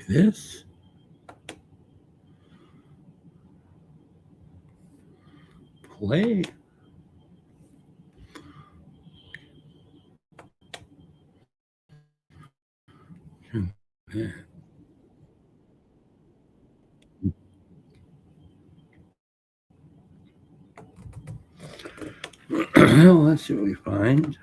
this. Play. Yeah. Well, let's see what we find.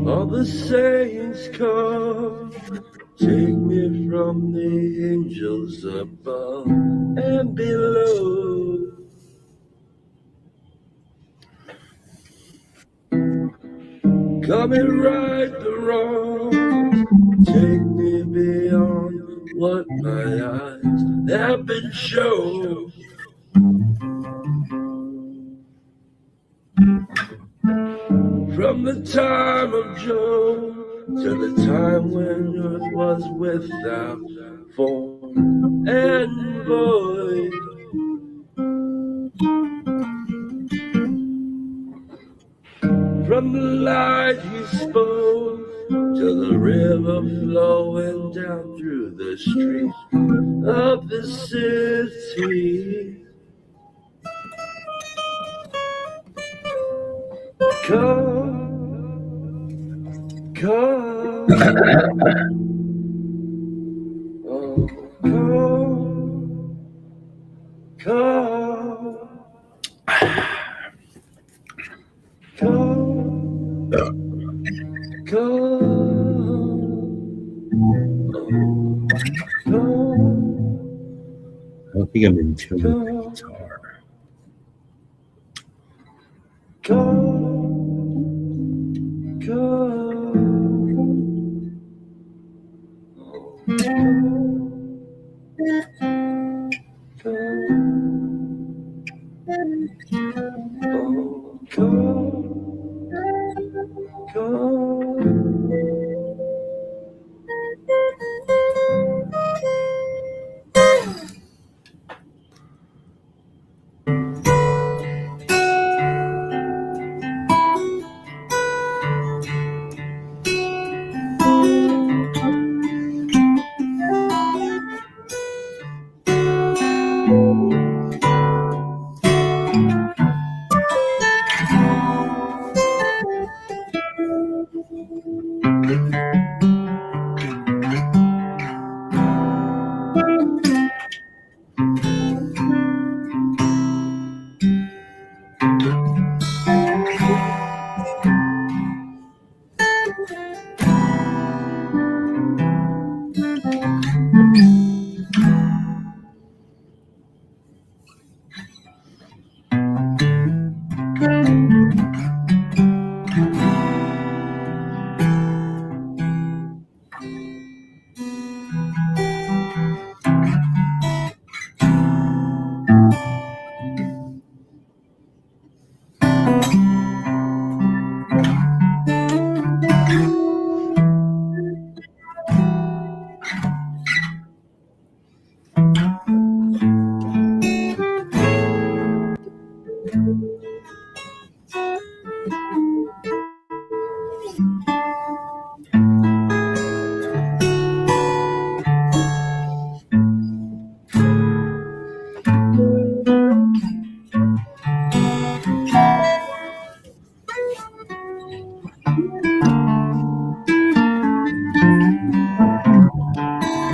All the saints come, take me from the angels above and below. Come and right the wrong, take me beyond what my eyes have been shown. From the time of Job to the time when earth was without form and void. From the light he spoke to the river flowing down through the streets of the city. Come, come, oh, come, come, come, come. I don't think I'm in tune with the guitar. Come,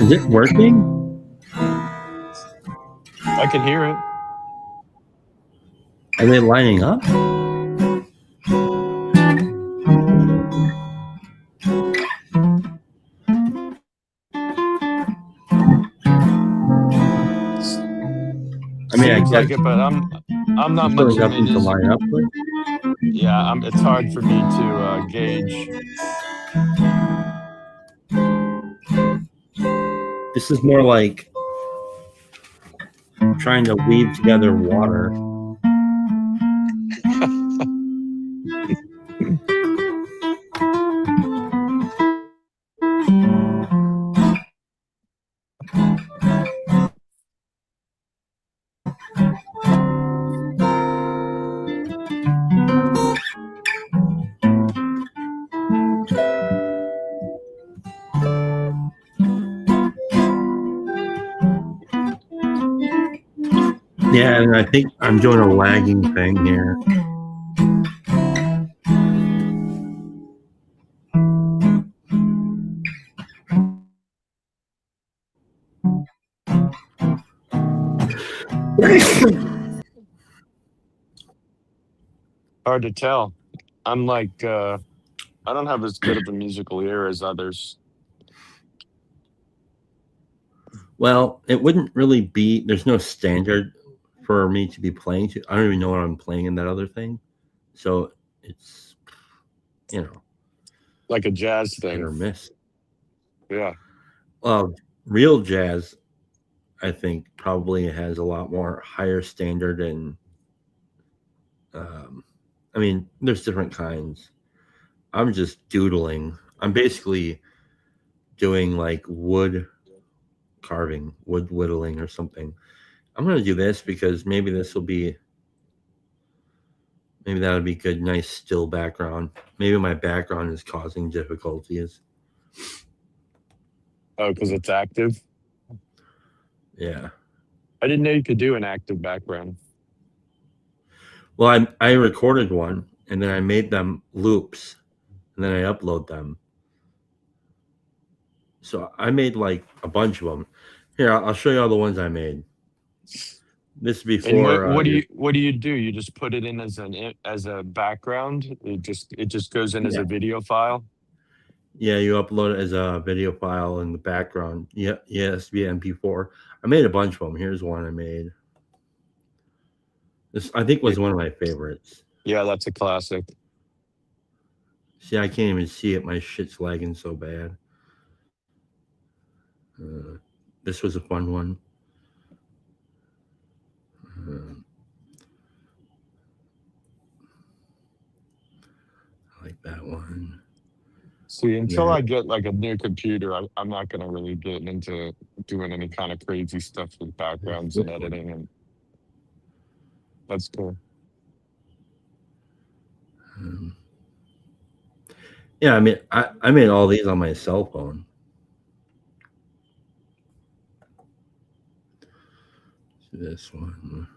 Is it working? I can hear it. Are they lining up? I mean, I Seems guess like it, but I'm not there's really much of a nothing to music. line up with. Yeah, it's hard for me to gauge. This is more like trying to weave together water. Yeah, and I think I'm doing a lagging thing here. Hard to tell. I'm like I don't have as good of a musical ear as others. Well, it wouldn't really be. There's no standard for me to be playing to. I don't even know what I'm playing in that other thing. So it's, you know, Like a jazz hit thing. or miss. Yeah. Well, real jazz, I think, probably has a lot more higher standard. And um, I mean, there's different kinds. I'm just doodling. I'm basically doing like wood carving, wood whittling or something. I'm going to do this because maybe that would be good, nice still background. Maybe my background is causing difficulties. Oh, because it's active. Yeah. I didn't know you could do an active background. Well, I recorded one and then I made them loops and then I upload them. So I made like a bunch of them. Here, I'll show you all the ones I made. This is And before what do you do? You just put it in as a background. It just goes in as yeah, a video file. yeah, you upload it as a video file in the background. Yeah, yeah, it has to be MP4. I made a bunch of them. Here's one I made. This I think Y- was one of my favorites. Yeah, that's a classic. See, I can't even see it. My shit's lagging so bad. Uh, this was a fun one. Uh, I like that one. See, And until then, I get like a new computer, I'm not gonna really get into doing any kind of crazy stuff with there's backgrounds this and one. editing, and that's cool. Um, yeah, I mean, I made all these on my cell phone. This one.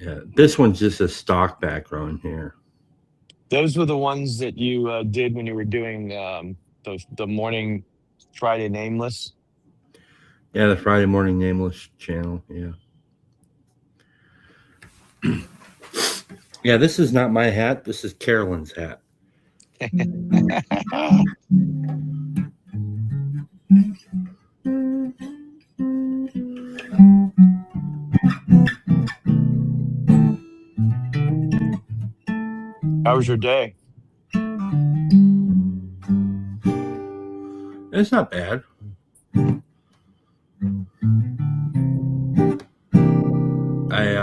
Yeah, this one's just a stock background here. Those were the ones that you did when you were doing the morning Friday Nameless. Yeah, the Friday Morning Nameless channel. Yeah. Yeah, this is not my hat. This is Carolyn's hat. How was your day? It's not bad. I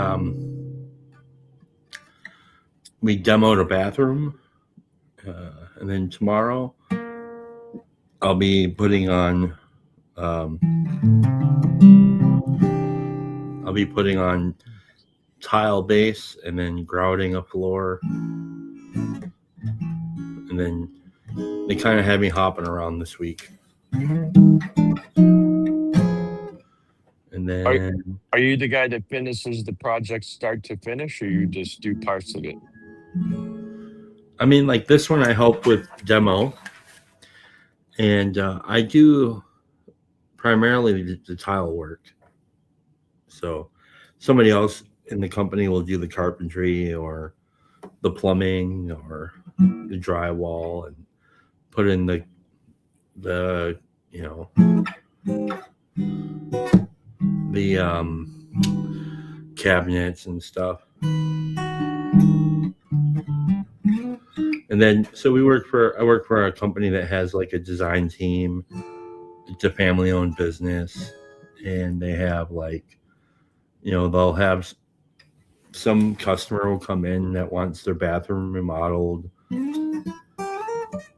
we demoed a bathroom, and then tomorrow I'll be putting on um, I'll be putting on tile base and then grouting a floor, and then they kind of had me hopping around this week. And Are then are you the guy that finishes the project start to finish, or you just do parts of it? I mean, like this one, I help with demo, and I do primarily the tile work. So somebody else in the company will do the carpentry or the plumbing or the drywall and put in the you know the cabinets and stuff. And then so I work for a company that has like a design team. It's a family owned business, and they have like, they'll have some customer will come in that wants their bathroom remodeled, and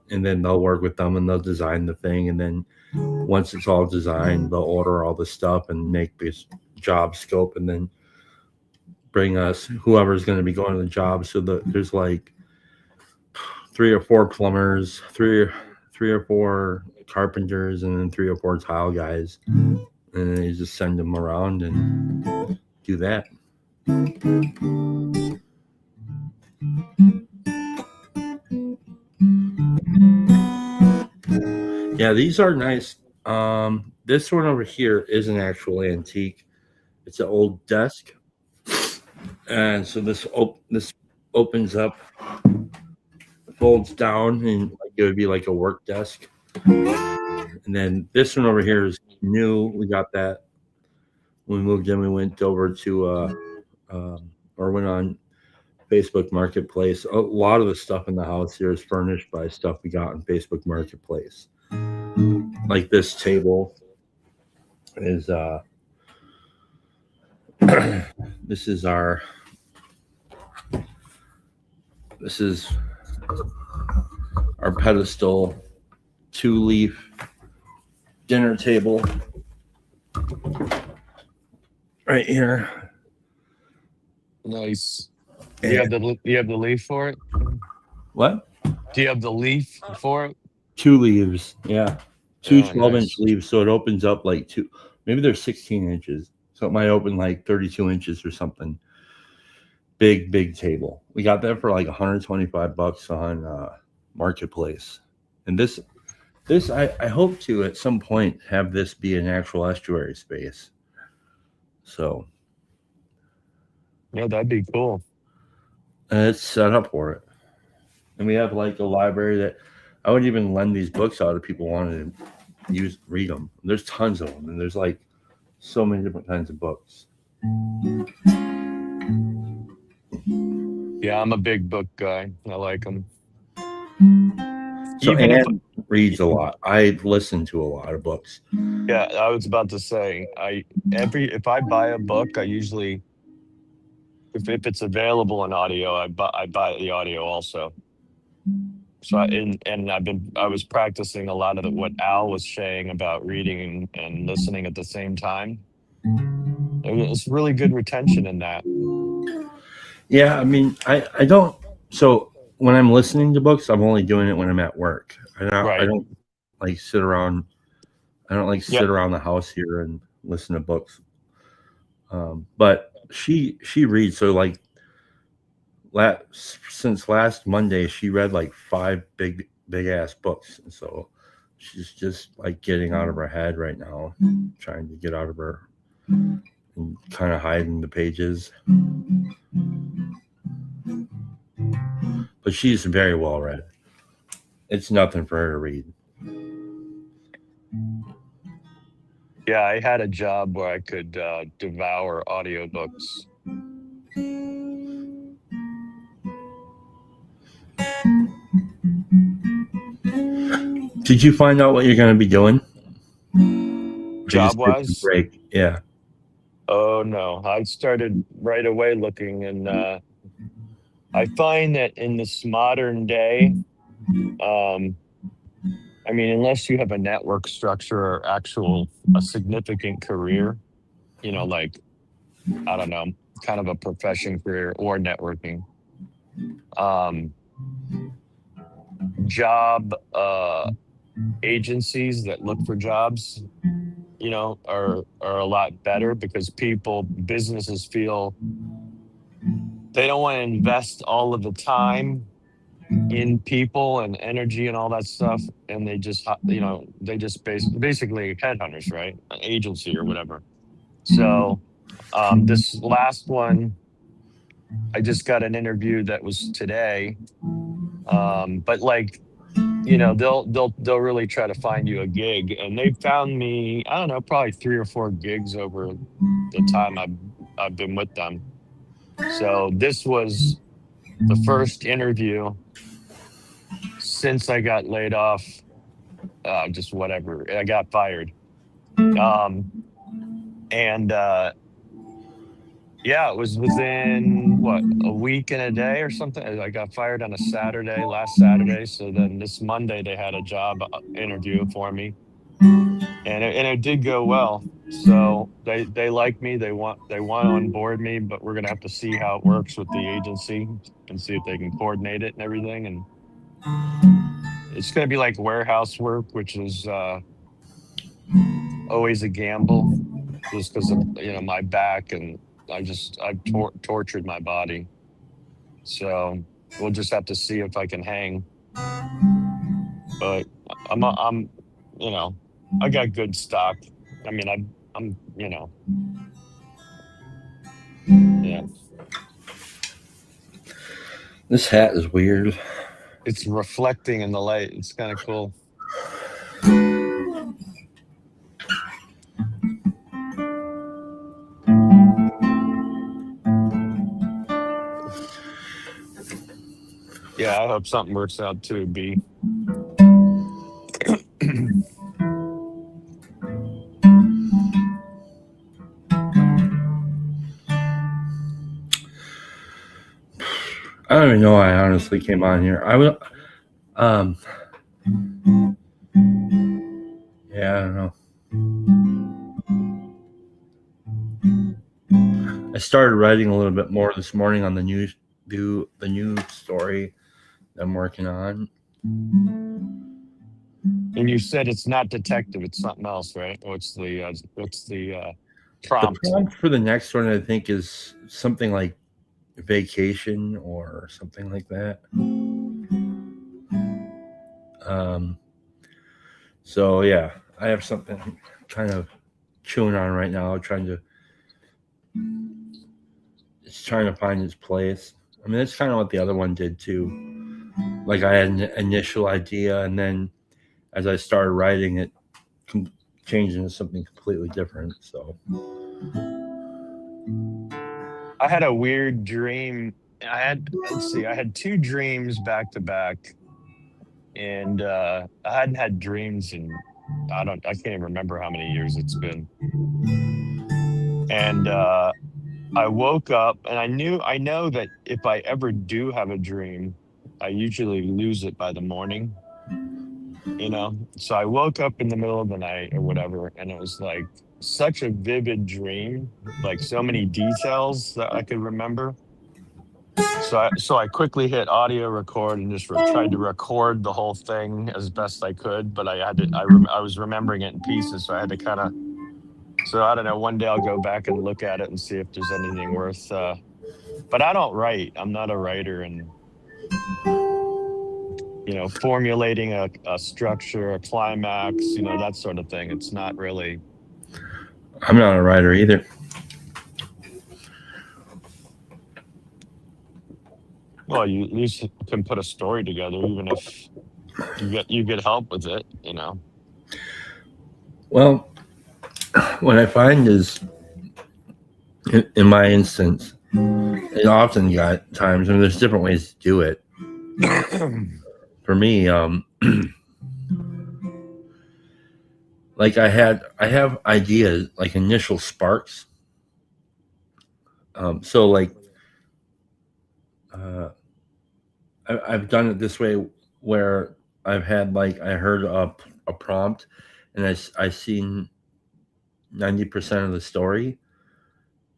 then they'll work with them and they'll design the thing, and then once it's all designed, they'll order all the stuff and make this job scope, and then bring us whoever's going to be going to the job. So there's like three or four plumbers, three or four carpenters, and then three or four tile guys, and then you just send them around and do that. Yeah, these are nice. This one over here is an actual antique. It's an old desk, and so this opens up, folds down, and like, it would be like a work desk. And then this one over here is new. We got that when we moved in. We went over to or went on Facebook Marketplace. A lot of the stuff in the house here is furnished by stuff we got on Facebook Marketplace. Like this table is this is our pedestal 2-leaf dinner table right here. Nice. Do you have the leaf for it? What? Do you have the leaf for it? 2 leaves, yeah. Two Oh, 12-inch nice. leaves, so it opens up like two. Maybe they're 16 inches, so it might open like 32 inches or something. Big table. We got that for like $125 on Marketplace. And this I hope to at some point have this be an actual estuary space. So Yeah, that'd be cool. it's set up for it. And we have like a library that I would even lend these books out if people wanted to read them. There's tons of them, and there's like so many different kinds of books. Yeah, I'm a big book guy. I like them. So Even if Anne reads a lot. I listen to a lot of books. Yeah, I was about to say, if I buy a book, I usually, if it's available in audio, I buy the audio also. So and I was practicing a lot of what Al was saying about reading and listening at the same time. It's really good retention in that. Yeah, I mean, I don't. So when I'm listening to books, I'm only doing it when I'm at work. I Right. don't like sit around. I don't like Yeah. sit around the house here and listen to books. But she reads, so like since last Monday, she read like 5 big ass books, and so she's just like getting out of her head right now, trying to get out of her and kind of hiding the pages. But she's very well read. It's nothing for her to read. Yeah, I had a job where I could devour audiobooks. Did you find out what you're going to be doing? Job wise? Break. Yeah. Oh no, I started right away looking, and I find that in this modern day, um, I mean, unless you have a network structure or a significant career, like, I don't know, kind of a profession career or networking, um, job agencies that look for jobs, are a lot better because businesses feel they don't want to invest all of the time in people and energy and all that stuff, and they just basically headhunters, right? An agency or whatever. So this last one, I just got an interview that was today, but like they'll really try to find you a gig, and they found me, I don't know, probably 3 or 4 gigs over the time I've been with them. So this was the first interview since I got laid off. Just whatever, I got fired. Um, and Yeah, it was within what, a week and a day or something. I got fired on a Saturday, last Saturday. So then this Monday they had a job interview for me, and it did go well. So they like me. They want to onboard me, but we're gonna have to see how it works with the agency and see if they can coordinate it and everything. And it's gonna be like warehouse work, which is always a gamble, just because of my back, and I've tortured my body. So we'll just have to see if I can hang. But I'm you know I got good stock. I mean, I'm yeah. This hat is weird. It's reflecting in the light. It's kind of cool. Yeah, I hope something works out too, B. I don't even know why I honestly came on here. I would, um, yeah, I don't know. I started writing a little bit more this morning on the new story I'm working on. And you said it's not detective; it's something else, right? What's the The prompt? prompt for the next one, I think, is something like vacation or something like that. Um, so yeah, I have something I'm kind of chewing on right now, it's trying to find its place. I mean, that's kind of what the other one did too. Like I had an initial idea, and then as I started writing it, changed into something completely different. So I had a weird dream. Let's see, I had 2 dreams back to back, and I hadn't had dreams in, I can't even remember how many years it's been. And I woke up, and I know that if I ever do have a dream, I usually lose it by the morning. So I woke up in the middle of the night or whatever, and it was like such a vivid dream, like so many details that I could remember. So I quickly hit audio record and just tried to record the whole thing as best I could, but I was remembering it in pieces, so I had to kind of. So I don't know. One day I'll go back and look at it and see if there's anything worth. But I don't write. I'm not a writer, and formulating a structure, a climax, that sort of thing. It's not really. I'm not a writer either. Well, you at least can put a story together, even if you get help with it. Well, what I find is, in my instance, and often got times. I mean, there's different ways to do it. For me, like I have ideas, like initial sparks. So like uh, I've done it this way where I've had like I heard a prompt, and I seen 90% of the story,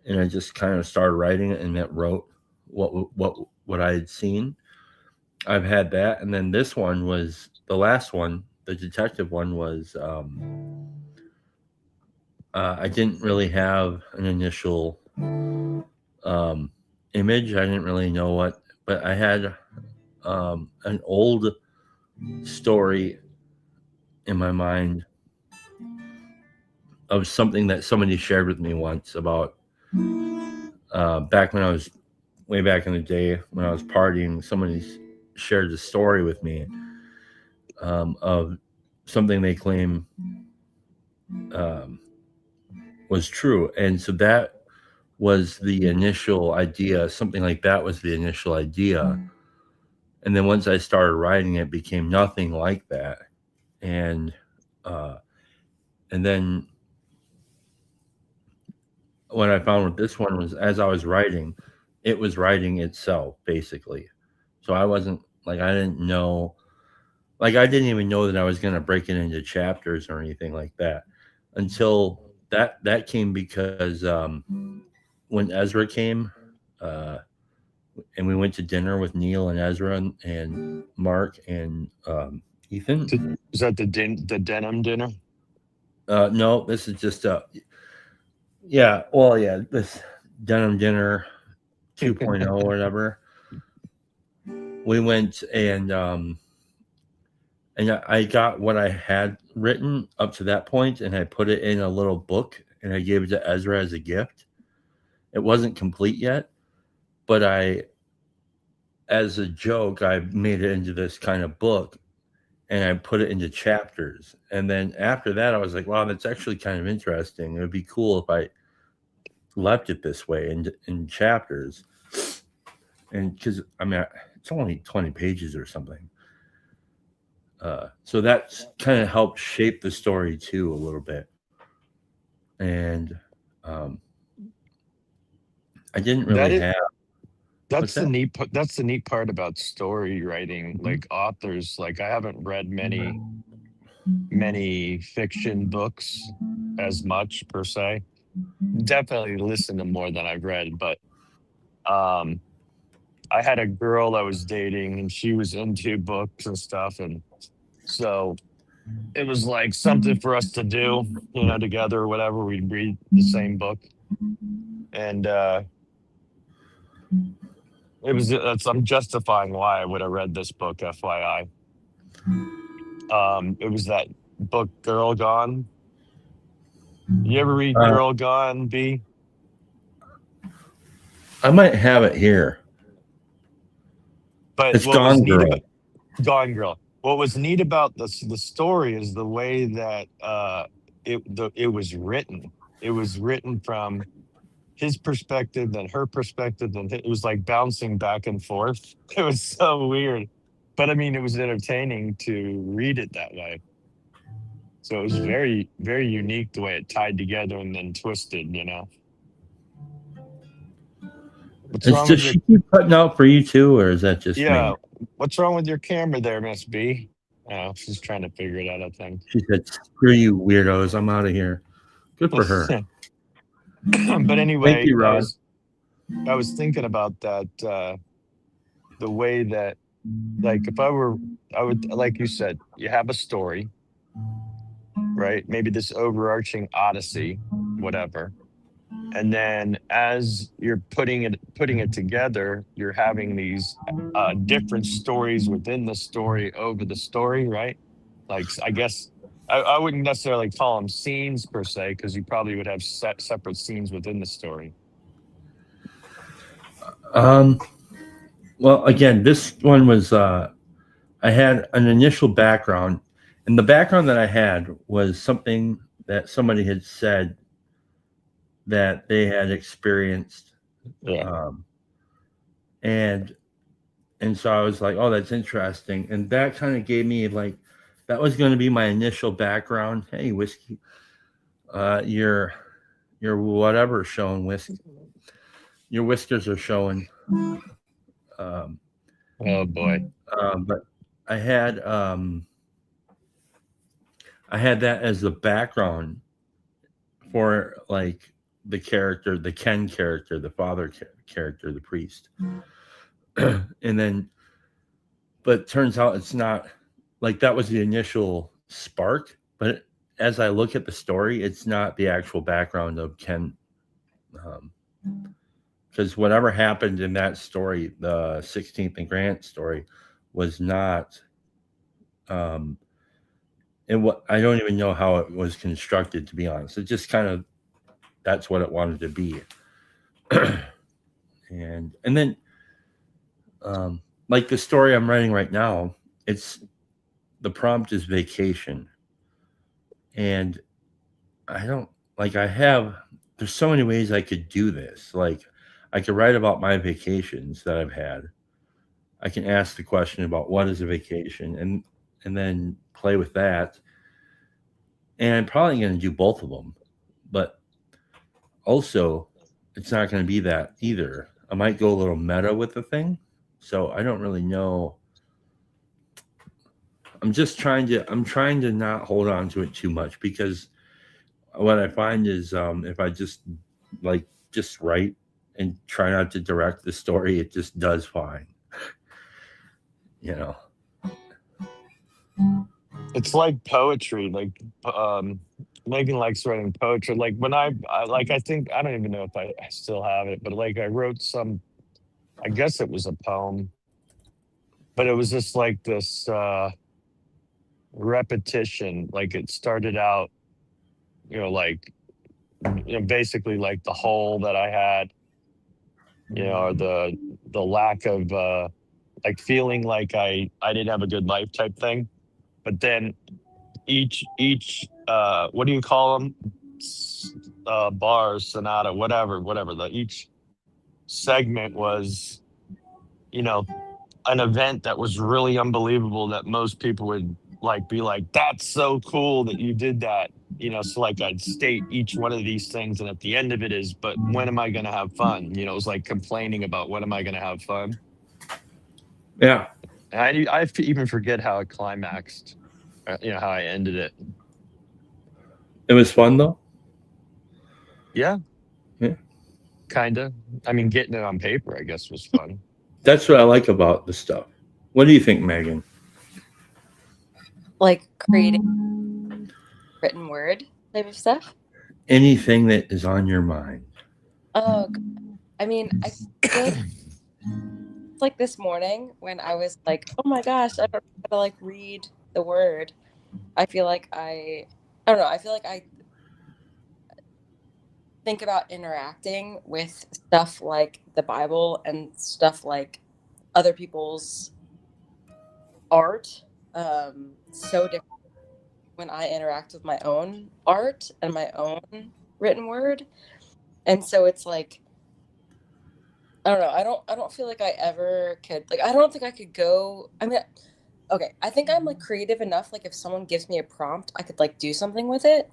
and I just kind of started writing it, and that wrote what I had seen. I've had that, and then this one was the last one. The detective one was I didn't really have an initial um, image. I didn't really know what, but I had an old story in my mind of something that somebody shared with me once about back when I was way back in the day when I was partying. Somebody shared the story with me, of something they claim um, was true. And so that was the initial idea. Something like that was the initial idea. And then once I started writing, it became nothing like that. And uh, and then what I found with this one was as I was writing, it was writing itself basically. So I wasn't like I didn't know like I didn't even know that I was going to break it into chapters or anything like that until that came because when Ezra came uh, and we went to dinner with Neil and Ezra and Mark and Ethan. Is that the denim dinner? No, this is just yeah, well, yeah, this denim dinner 2.0 or whatever. We went and I got what I had written up to that point, and I put it in a little book, and I gave it to Ezra as a gift. It wasn't complete yet, but as a joke, I made it into this kind of book, and I put it into chapters. And then after that, I was like, wow, that's actually kind of interesting. It would be cool if I left it this way in chapters. And because I mean, it's only 20 pages or something. So that's kind of helped shape the story too a little bit. And um, I didn't That really is have what's that? that's the neat part about story writing. Mhm. Like authors, like I haven't read many fiction books as much per se. Definitely listen to more than I've read, but um I had a girl I was dating and she was into books and stuff, and so it was like something for us to do, together or whatever. We'd read the same book. And I'm justifying why I would have read this book, FYI. It was that book Girl Gone. You ever read Uh, Girl Gone, B? I might have it here. But It's what was Gone neat about Girl. Gone Girl, what was neat about the story is the way that it was written. It was written from his perspective, then her perspective, then it was like bouncing back and forth. It was so weird, but I mean, it was entertaining to read it that way. So it was very, very unique the way it tied together and then twisted. What's It's wrong with just your she keep cutting out for you too, or is that just yeah? me? What's wrong with your camera there, Miss B? Oh, she's trying to figure it out, I think. She said, "Screw you, weirdos! I'm out of here." Good for her. But Thank anyway, you, Ron. I was thinking about that the way that, like, if I were, I would, like you said, you have a story, right? Maybe this overarching odyssey, whatever. And then as you're putting it together, you're having these different stories within the story over the story, right? Like, I guess I wouldn't necessarily call them scenes per se, because you probably would have separate scenes within the story. Um, well, again, this one was I had an initial background, and the background that I had was something that somebody had said that they had experienced, Yeah. um, and and so I was like, "Oh, that's interesting," and that kind of gave me like that was going to be my initial background. Hey, whiskey, your whatever showing your whiskers are showing, um, Oh boy. but I had I had that as the background for like the character, the Ken character, the father character, the priest. And then, but it turns out it's not like that was the initial spark. But as I look at the story, it's not the actual background of Ken. Because whatever happened in that story, the 16th and Grant story, was not. Um, and what I don't even know how it was constructed, to be honest. It just kind of that's what it wanted to be. And then like the story I'm writing right now, it's the prompt is vacation, and I don't like I have there's so many ways I could do this. Like I could write about my vacations that I've had. I can ask the question about what is a vacation and then play with that. And I'm probably going to do both of them. But also it's not going to be that either. I might go a little meta with the thing. So I don't really know. I'm trying to not hold on to it too much because what I find is if I just like just write and try not to direct the story, it just does fine. You know. It's like poetry. Like um, Megan likes writing poetry. Like when I think I don't even know if I still have it, but like I wrote some. I guess it was a poem, but it was just like this repetition. Like it started out, like basically like the hole that I had, or the lack of like feeling like I didn't have a good life type thing. But then each what do you call them? Bars, sonata, whatever. The each segment was, you know, an event that was really unbelievable that most people would like be like, that's so cool that you did that. So like I'd state each one of these things, and at the end of it is, but when am I going to have fun? It was like complaining about when am I going to have fun? Yeah, And even forget how it climaxed, how I ended it. it was fun though. Yeah, Yeah. kind of. I mean, getting it on paper, I guess, was fun. That's what I like about the stuff. What do you think, Megan? Like creating written word type of stuff. Anything that is on your mind. Oh, I mean, I feel like it's like this morning when I was like, oh my gosh, I don't know how to like read the word. I feel like I don't know. I feel like I think about interacting with stuff like the Bible and stuff like other people's art. So different when I interact with my own art and my own written word. And so it's like I don't know. I don't feel like I ever could like I don't think I could go I mean okay, I think I'm like creative enough like if someone gives me a prompt, I could like do something with it.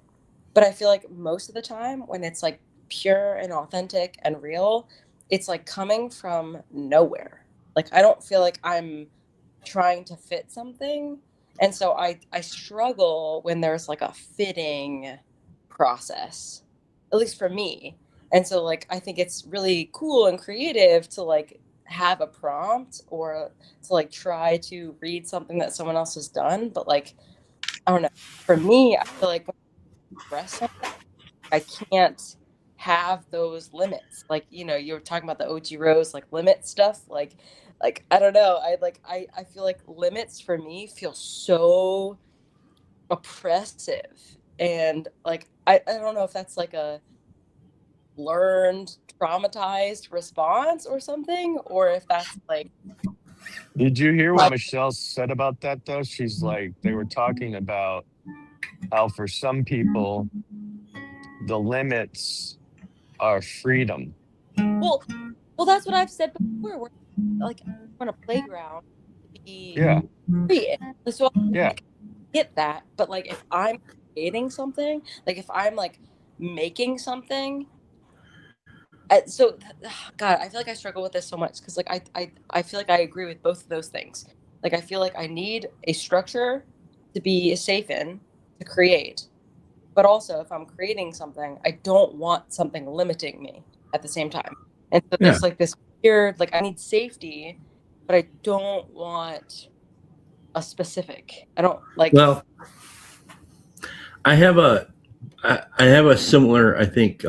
But I feel like most of the time when it's like pure and authentic and real, it's like coming from nowhere. Like I don't feel like I'm trying to fit something. And so I struggle when there's like a fitting process, at least for me. And so like I think it's really cool and creative to like have a prompt or to like try to read something that someone else has done. But like I don't know. For me, I feel like when I express something, I can't have those limits. Like, you were talking about the OG Rose like limit stuff. Like I don't know. I feel like limits for me feel so oppressive. And like I don't know if that's like a learned traumatized response or something, or if that's like Did you hear what my Michelle said about that though? She's like, they were talking about how for some people the limits are freedom. well well that's what I've said before. Where like on a playground to be Yeah, free. So yeah. like get that, but like if I'm creating something, like if I'm like making something, so God, I feel like I struggle with this so much because like I feel like I agree with both of those things. Like I feel like I need a structure to be safe in to create, but also if I'm creating something, I don't want something limiting me at the same time. And so Yeah. there's like this weird like I need safety, but I don't want a specific. I don't like. Well, I have a I have a similar I think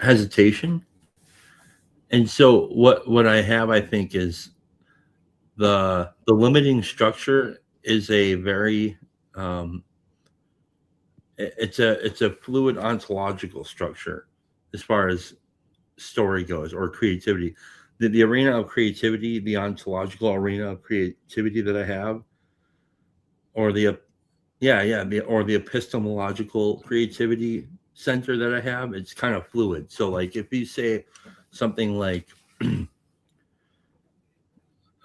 hesitation. And so what I have I think is the limiting structure is a very um, it's a fluid ontological structure as far as story goes or creativity. The arena of creativity, the ontological arena of creativity that I have or the or the epistemological creativity center that I have. It's kind of fluid. So like if you say something like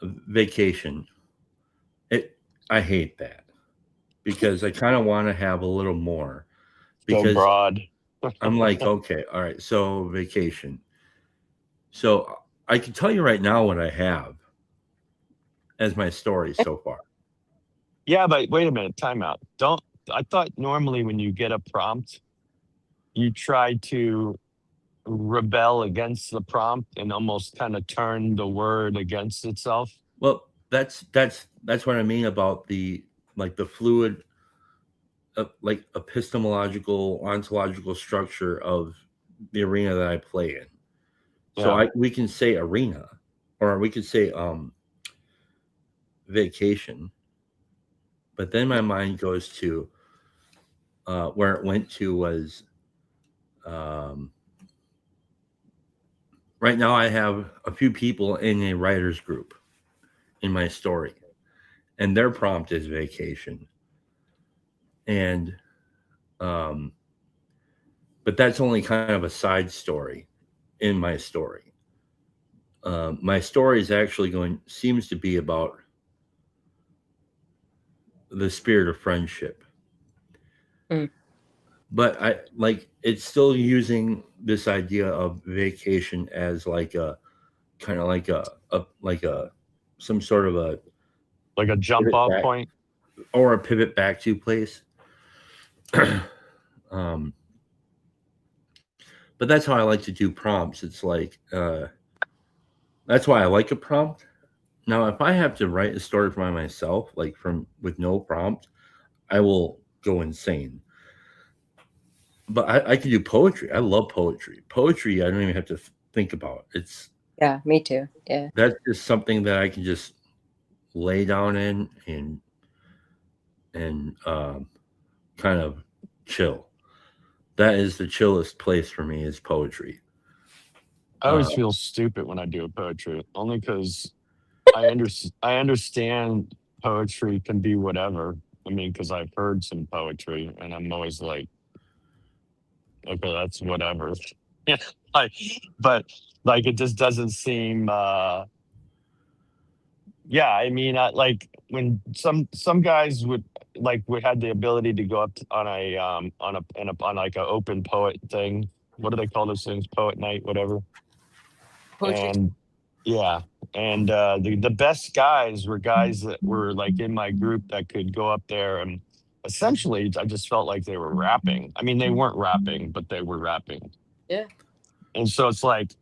vacation, it I hate that because I kind of want to have a little more So because broad. I'm like, okay, all right, so vacation. So I can tell you right now what I have as my story so far. Yeah, but wait a minute, time out. Don't I thought normally when you get a prompt, you try to rebel against the prompt and almost kind of turn the word against itself. Well, that's what I mean about the like the fluid like epistemological ontological structure of the arena that I play in. So Yeah. I we can say arena or we could say vacation, but then my mind goes to where it went to was um, right now I have a few people in a writers group in my story, and their prompt is vacation, and um, but that's only kind of a side story in my story. My story is actually going seems to be about the spirit of friendship, Mm. but I like it's still using this idea of vacation as like a kind of like a like a some sort of a Like a jump pivot off back point. or a pivot back to place. um, but that's how I like to do prompts. It's like that's why I like a prompt. Now, if I have to write a story for myself, like from with no prompt, I will go insane. But I can do poetry. I love poetry. Poetry, I don't even have to think about. It's Yeah, me too. Yeah. that's just something that I can just lay down in and kind of chill. That is the chillest place for me is poetry. I Uh, always feel stupid when I do a poetry, only because I understand poetry can be whatever. I mean, because I've heard some poetry, and I'm always like, okay, that's whatever. Yeah, like, but like it just doesn't seem. Yeah, I mean, like when some guys would would had the ability to go up on on like a open poet thing. What do they call those things? Poet night, whatever. Poetry. And yeah, and the best guys were guys that were like in my group that could go up there and essentially I just felt like they were rapping. I mean, they weren't rapping, but they were rapping. Yeah. And so it's like,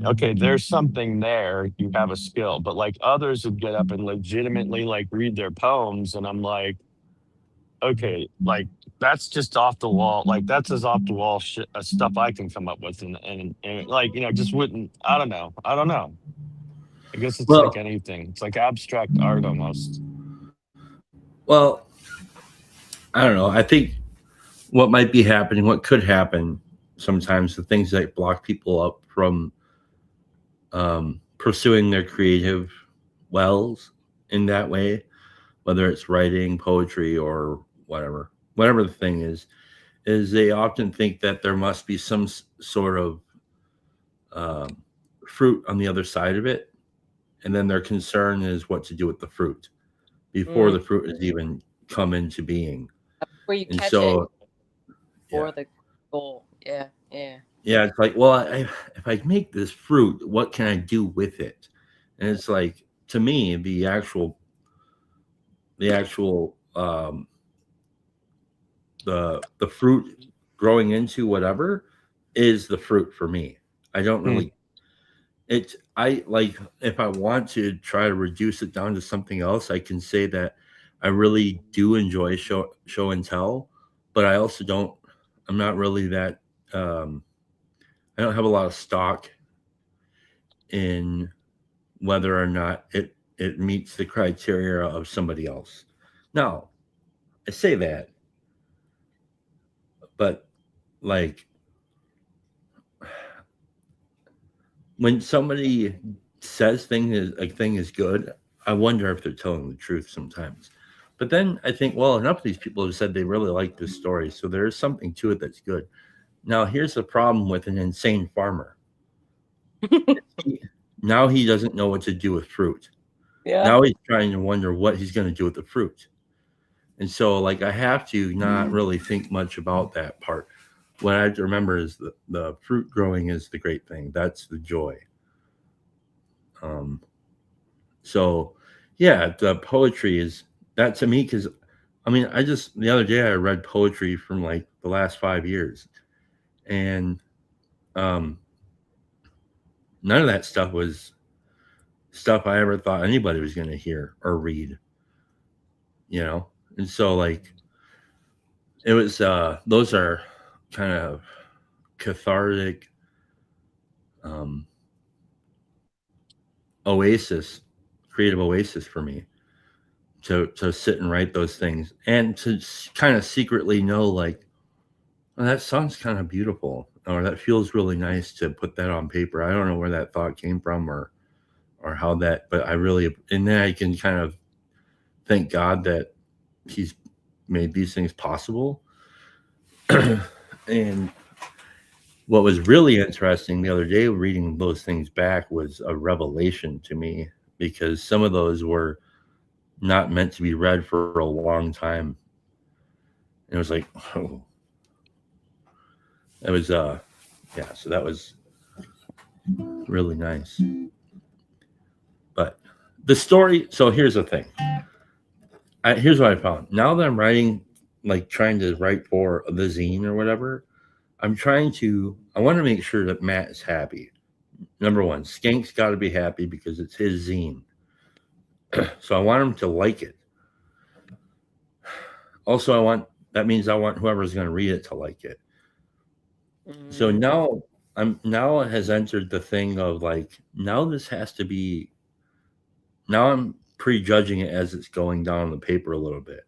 okay, there's something there. You have a skill, but like others would get up and legitimately like read their poems, and I'm like, okay, like that's just off the wall. Like that's as off the wall shit stuff I can come up with, and like just wouldn't. I don't know. I don't know. I guess it's like well, anything. It's like abstract art almost. well, I don't know. I think what might be happening, what could happen sometimes, the things that block people up from pursuing their creative wells in that way, whether it's writing, poetry, or whatever the thing is they often think that there must be some sort of um, fruit on the other side of it, and then their concern is what to do with the fruit before Mm. the fruit has even come into being. Where you And catch it so, yeah, for the goal. Yeah. Yeah. yeah, it's like, well, if I make this fruit, what can I do with it? And it's like, to me, the actual, the fruit growing into whatever is the fruit for me. I don't Hmm. really It I like if I want to try to reduce it down to something else, I can say that I really do enjoy show and tell, but I also don't. I'm not really that. Um, I don't have a lot of stock in whether or not it meets the criteria of somebody else. Now, I say that, but like when somebody says a thing is good, I wonder if they're telling the truth sometimes. But then I think, well, enough of these people have said they really like this story, so there is something to it that's good. Now, here's the problem with an insane farmer. He, now he doesn't know what to do with fruit. Yeah. Now he's trying to wonder what he's going to do with the fruit. And so, like, I have to not really think much about that part. What I have to remember is the fruit growing is the great thing. That's the joy. Um, so, yeah, the poetry is that to me because, I mean, I just the other day I read poetry from like the last 5 years, and um, none of that stuff was stuff I ever thought anybody was going to hear or read. You know, and so like it was. Those are kind of cathartic um, oasis, creative oasis for me to sit and write those things and to kind of secretly know like, well, that song's kind of beautiful or that feels really nice to put that on paper. I don't know where that thought came from or how that, but I really, and then I can kind of thank God that he's made these things possible. And what was really interesting the other day reading those things back was a revelation to me because some of those were not meant to be read for a long time. And it was like, oh, it was yeah, so that was really nice. But the story, so here's the thing. Here's what I found. Now that I'm writing, like trying to write for the zine or whatever, I want to make sure that Matt is happy. Number one, Skank's got to be happy because it's his zine. So I want him to like it. Also, that means I want whoever's going to read it to like it. So now now it has entered the thing of like, now this has to be, now I'm prejudging it as it's going down the paper a little bit.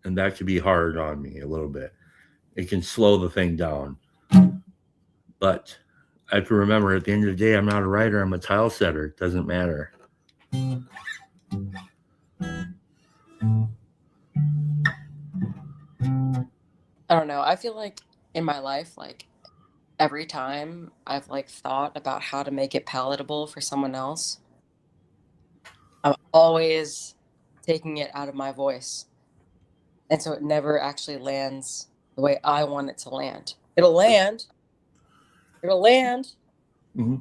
And that could be hard on me a little bit. It can slow the thing down. But I have to remember at the end of the day, I'm not a writer, I'm a tile setter. It doesn't matter. I don't know. I feel like in my life, like every time I've like thought about how to make it palatable for someone else, I'm always taking it out of my voice. And so it never actually lands the way I want it to land. It'll land, Mm-hmm.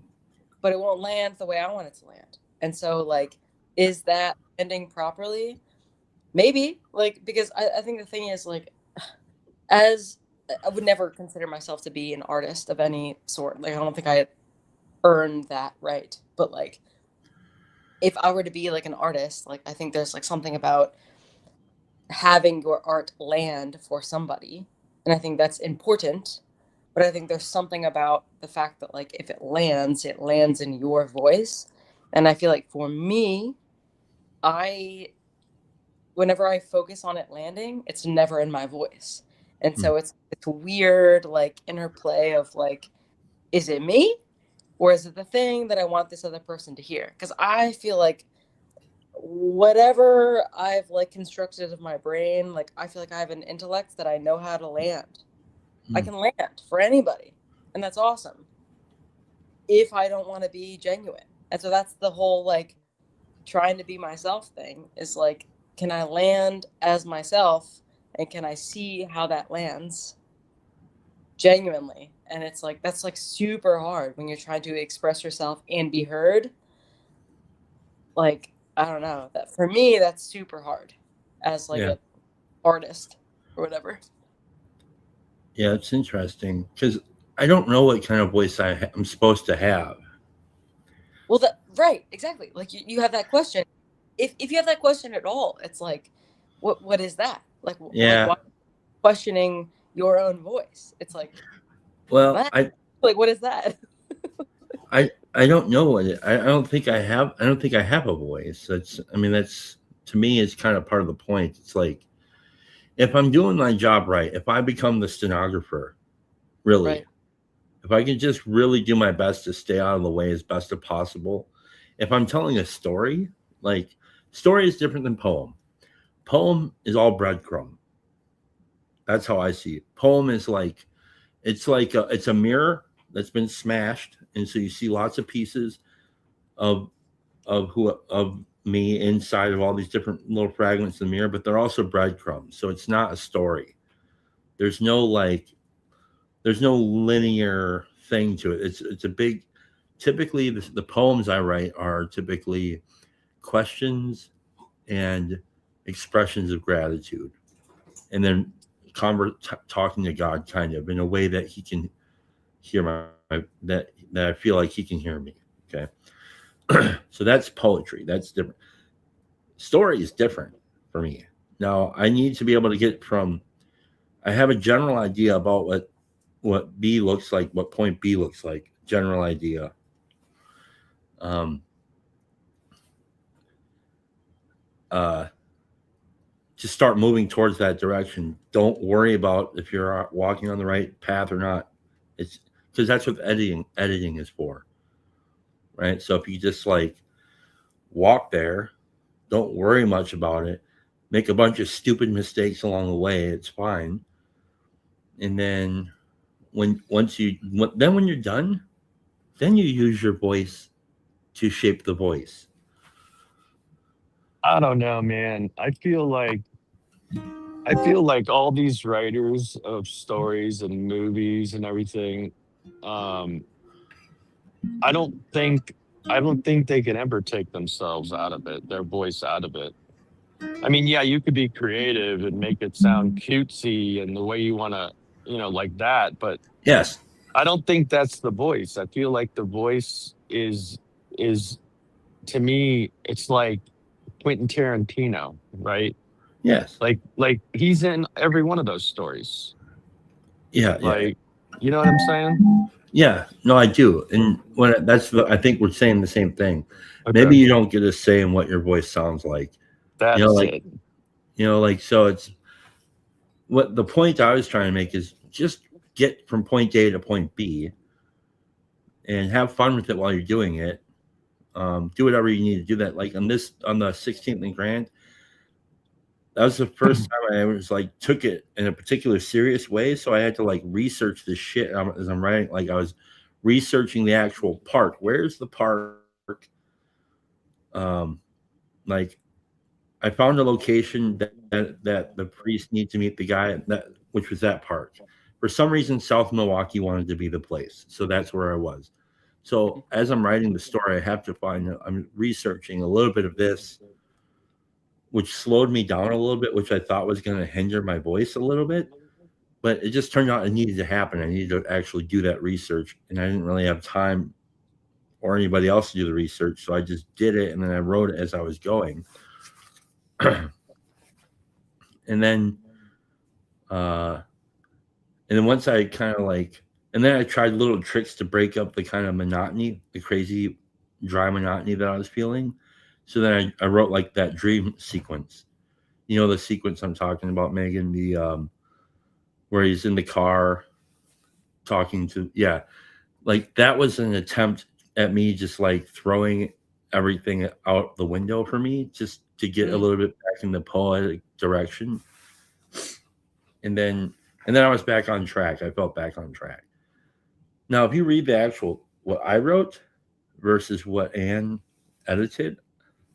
but it won't land the way I want it to land. And so, like, is that ending properly? Maybe, like, because I think the thing is, like, as I would never consider myself to be an artist of any sort. Like, I don't think I earned that right. But, like, if I were to be, like, an artist, like, I think there's, like, something about having your art land for somebody. And I think that's important. But I think there's something about the fact that, like, if it lands in your voice. And I feel like for me, whenever I focus on it landing, it's never in my voice. And so it's weird, like, interplay of, like, is it me? Or is it the thing that I want this other person to hear? Because I feel like whatever I've, like, constructed of my brain, like, I feel like I have an intellect that I know how to land. I can land for anybody. And that's awesome. If I don't want to be genuine. And so that's the whole, like, trying to be myself thing is, like, can I land as myself and can I see how that lands genuinely? And it's like, that's like super hard when you're trying to express yourself and be heard. Like, I don't know, that for me, that's super hard as like an artist or whatever. Yeah, it's interesting because I don't know what kind of voice I'm supposed to have. Well, right, exactly. Like you have that question. If you have that question at all, it's like, what is that? Like, Yeah. like, why questioning your own voice? It's like, well, what? What is that? I don't know what I don't think I have. I don't think I have a voice. That's to me is kind of part of the point. It's like if I'm doing my job right, if I become the stenographer, really, Right. if I can just really do my best to stay out of the way as best as possible, if I'm telling a story, like Story is different than poem. Poem is all breadcrumb. That's how I see it. Poem is like it's a mirror that's been smashed, and so you see lots of pieces of of me inside of all these different little fragments in the mirror, but they're also breadcrumbs. So it's not a story. There's no like there's no linear thing to it. It's a big. Typically, the poems I write are typically questions and expressions of gratitude, and then talking to God, kind of in a way that He can hear that I feel like He can hear me. Okay, so that's poetry. That's different. Story is different for me. Now I need to be able to get from. I have a general idea about what B looks like, what point B looks like. General idea. Um, uh, just start moving towards that direction. Don't worry about if you're walking on the right path or not. It's because that's what editing is for, right? So if you just like walk there, don't worry much about it. Make a bunch of stupid mistakes along the way. It's fine. And then when you're done, then you use your voice to shape the voice. I don't know, man. I feel like all these writers of stories and movies and everything, um, I don't think I don't think they can ever take themselves out of it, their voice out of it. I mean, yeah, you could be creative and make it sound cutesy and the way you want to, like that, but Yes, I don't think that's the voice. I feel like the voice is to me, it's like Quentin Tarantino, right? yes, Like he's in every one of those stories. yeah, yeah, Like, you know what I'm saying? yeah. No, I do, and I think we're saying the same thing. Okay. Maybe you don't get a say in what your voice sounds like. You know, That's like it. so it's what the point I was trying to make is just get from point A to point B and have fun with it while you're doing it. Do whatever you need to do that. Like on the 16th and Grand, that was the first time I was like took it in a particular serious way. So I had to like research this shit as I'm writing. Like I was researching the actual park. Where's the park? Um, like I found a location that the priest needs to meet the guy which was that park. For some reason, South Milwaukee wanted to be the place, so that's where I was. So as I'm writing the story, I have to find. I'm researching a little bit of this, which slowed me down a little bit, which I thought was going to hinder my voice a little bit. But it just turned out it needed to happen. I needed to actually do that research, and I didn't really have time or anybody else to do the research, so I just did it, and then I wrote it as I was going. and then uh and then once I kind of like and then I tried little tricks to break up the kind of monotony, the crazy dry monotony that I was feeling. So then I wrote like that dream sequence. You know the sequence I'm talking about, Megan, the where he's in the car talking to, yeah, like that was an attempt at me just like throwing everything out the window for me just to get a Mm. little bit back in the poetic direction. And then I was back on track. I felt back on track. Now, if you read the actual what I wrote versus what Anne edited,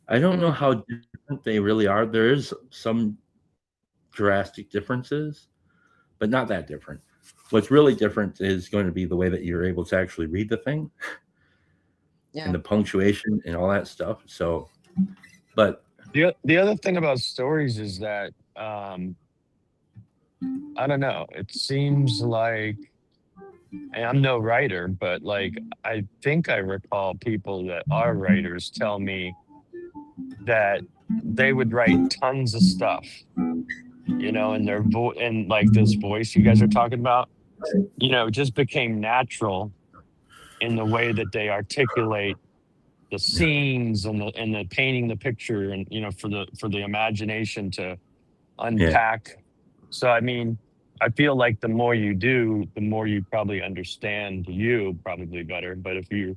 I don't know Mm. how different they really are. There is some drastic differences, but not that different. What's really different is going to be the way that you're able to actually read the thing and Yeah. the punctuation and all that stuff. So, but The other thing about stories is that I don't know. It seems like, and I'm no writer, but like I think I recall people that are writers tell me that they would write tons of stuff, and and like this voice you guys are talking about, just became natural in the way that they articulate the yeah, scenes and the painting the picture and for the imagination to yeah, unpack. So I mean, I feel like the more you do, the more you probably understand you probably better. But if you're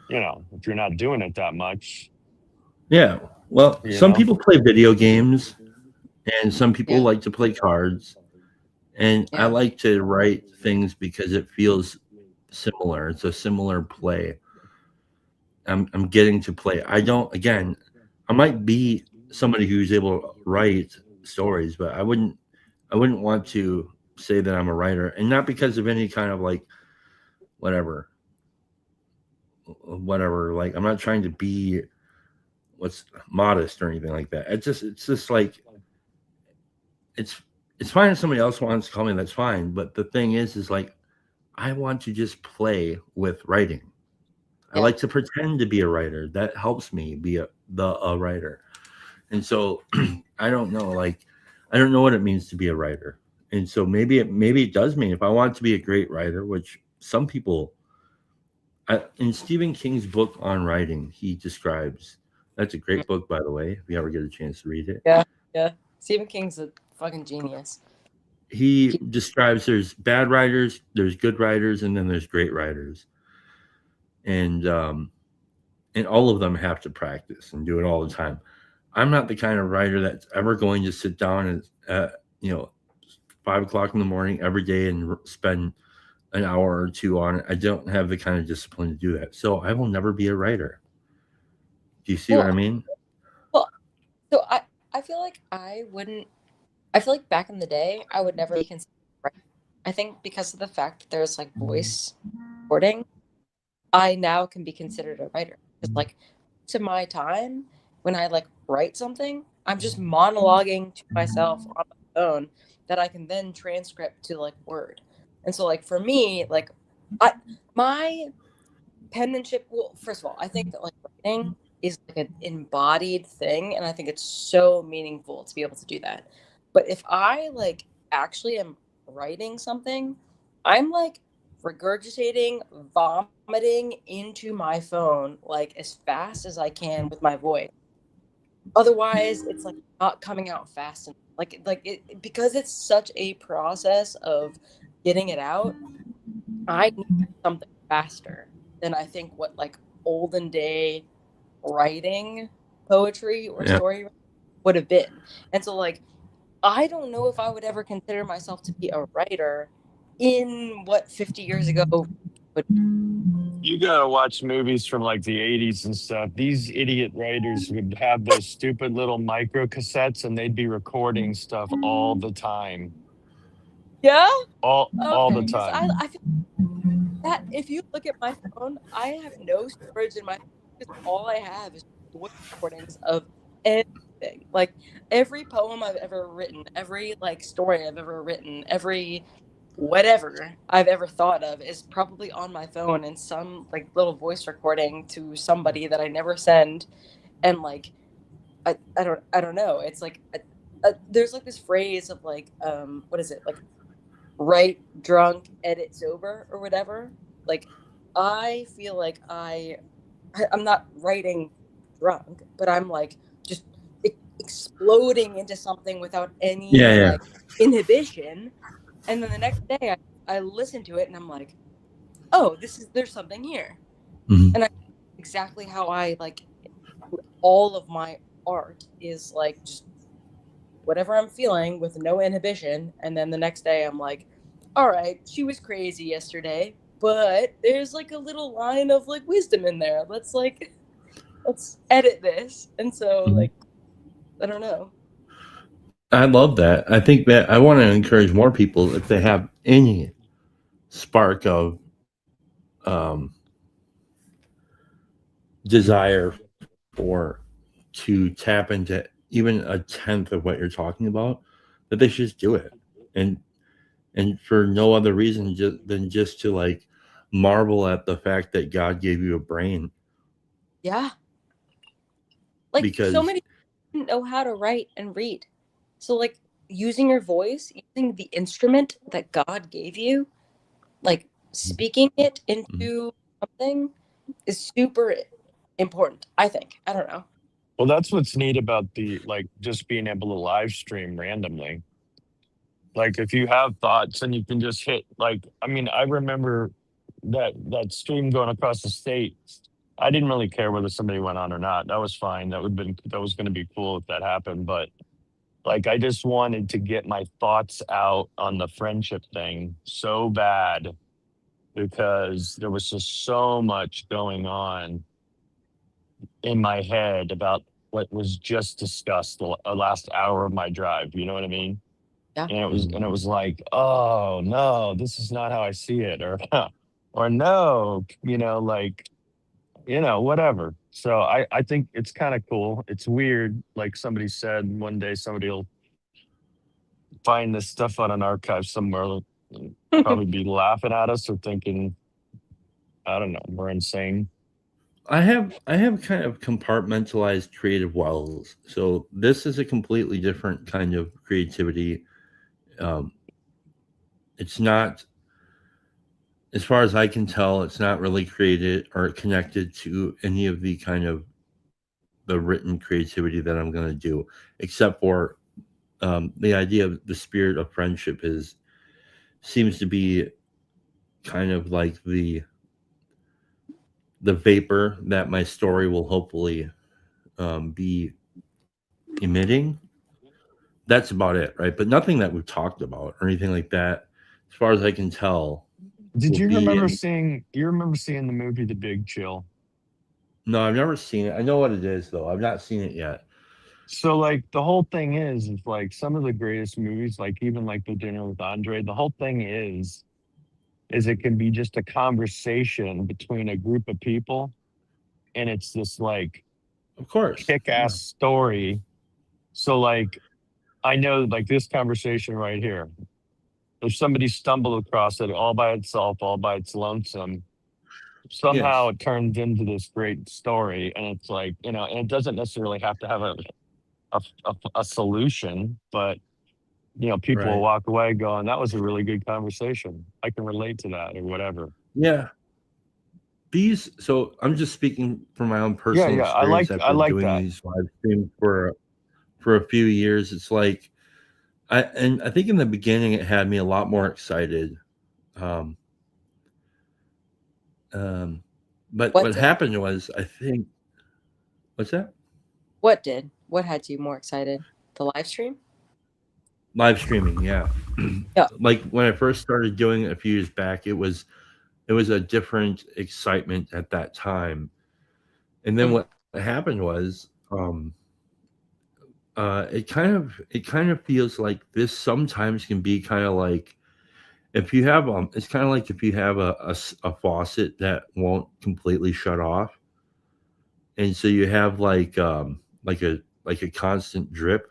not doing it that much, Yeah. Well, You some know? people play video games, and some people Yeah. like to play cards. And I Yeah. like to write things because it feels similar. It's a similar play. I'm getting to play. I don't. Again, I might be somebody who's able to write stories, but I wouldn't want to say that I'm a writer, and not because of any kind of like whatever, whatever. Like I'm not trying to be what's modest or anything like that. It's just like it's it's fine if somebody else wants to call me. That's fine. But the thing is like I want to just play with writing. I Yeah. like to pretend to be a writer. That helps me be a writer. And so I don't know, like I don't know what it means to be a writer. And so maybe it does mean if I want to be a great writer, which some people in Stephen King's book on writing, he describes that's a great book by the way, if you ever get a chance to read it. Yeah. Yeah. Stephen King's a fucking genius. He describes there's bad writers, there's good writers, and then there's great writers. And and all of them have to practice and do it all the time. I'm not the kind of writer that's ever going to sit down and you know 5 o'clock in the morning every day and spend an hour or two on it. I don't have the kind of discipline to do that, so I will never be a writer. Do you see what I Well, mean? well, so I feel like I wouldn't. I feel like back in the day, I would never be considered right. I think because of the fact that there's like voice recording, I now can be considered a writer. Because like to my time when I like write something, I'm just monologuing to myself on my phone that I can then transcript to like Word. And so like for me, like I my penmanship, well, first of all, I think that like writing is like an embodied thing, and I think it's so meaningful to be able to do that. But if I like actually am writing something, I'm like regurgitating, vomiting into my phone like as fast as I can with my voice. Otherwise, it's like not coming out fast enough. Like it because it's such a process of getting it out. I need something faster than I think what like olden day writing poetry or Yeah. story would have been. And so like I don't know if I would ever consider myself to be a writer in what 50 years ago would You gotta watch movies from like the 80s and stuff. These idiot writers would have those stupid little micro cassettes and they'd be recording stuff all the time. Yeah? All the Okay. Because time. I feel that if you look at my phone, I have no storage in my because all I have is voice recordings of everything. Like every poem I've ever written, every like story I've ever written, every whatever I've ever thought of is probably on my phone in some like little voice recording to somebody that I never send. And like I don't know. It's like there's like this phrase of like what is it like write drunk, edit sober or whatever. Like I feel like I'm not writing drunk, but I'm like just exploding into something without any Yeah, yeah. like inhibition. And then the next day I listen to it and I'm like, oh, there's something here. Mhm. And I exactly how I like all of my art is like just whatever I'm feeling with no inhibition. And then the next day I'm like, all right, she was crazy yesterday, but there's like a little line of like wisdom in there. Let's edit this. And so Mhm. like I don't know. I love that. I think that I want to encourage more people if they have any spark of um, desire for to tap into even a tenth of what you're talking about, that they should just do it, and for no other reason than just to like marvel at the fact that God gave you a brain Yeah. Like so because many people didn't know how to write and read. So like using your voice, using the instrument that God gave you, like speaking it Mhm. into something is super important, I think. I don't know. Well, that's what's neat about the like just being able to live stream randomly. Like if you have thoughts and you can just hit like I mean, I remember that stream going across the state. I didn't really care whether somebody went on or not. That was fine. That was going to be cool if that happened. But like, I just wanted to get my thoughts out on the friendship thing so bad because there was just so much going on in my head about what was just discussed the last hour of my drive. You know what I mean? Yeah. And it was like, oh no, this is not how I see it, or or no, like, whatever. So I think it's kind of cool. It's weird. Like somebody said, one day somebody will find this stuff on an archive somewhere, and probably be laughing at us or thinking, I don't know, we're insane. I have kind of compartmentalized creative wells. So this is a completely different kind of creativity. Um, it's not, as far as I can tell, it's not really created or connected to any of the kind of the written creativity that I'm going to do, except for the idea of the spirit of friendship is seems to be kind of like the vapor that my story will hopefully be emitting. That's about it, right? But nothing that we've talked about or anything like that, as far as I can tell, Did will you be remember in. seeing? You remember seeing the movie The Big Chill? No, I've never seen it. I know what it is, though. I've not seen it yet. So like the whole thing is like some of the greatest movies, like even like The Dinner with Andre. The whole thing is it can be just a conversation between a group of people, and it's this like Of course. kick-ass Yeah. story. So like I know like this conversation right here. If somebody stumbled across it all by itself, all by its lonesome, somehow Yes. it turns into this great story. And it's like, and it doesn't necessarily have to have a solution, but people will Right. walk away going, that was a really good conversation. I can relate to that or whatever. Yeah. These. So I'm just speaking from my own Yeah, personal yeah. experience I after like doing that. these live streams for a few years. It's like I think in the beginning it had me a lot more excited. Um, um, but What what did? happened was I think what's that? What did? What had you more excited? The live stream? Live streaming, yeah. Yeah. Like when I first started doing it a few years back, it was a different excitement at that time. And then Mhm. what happened was it kind of feels like this sometimes can be kind of like if you have it's kind of like if you have a faucet that won't completely shut off, and so you have like a constant drip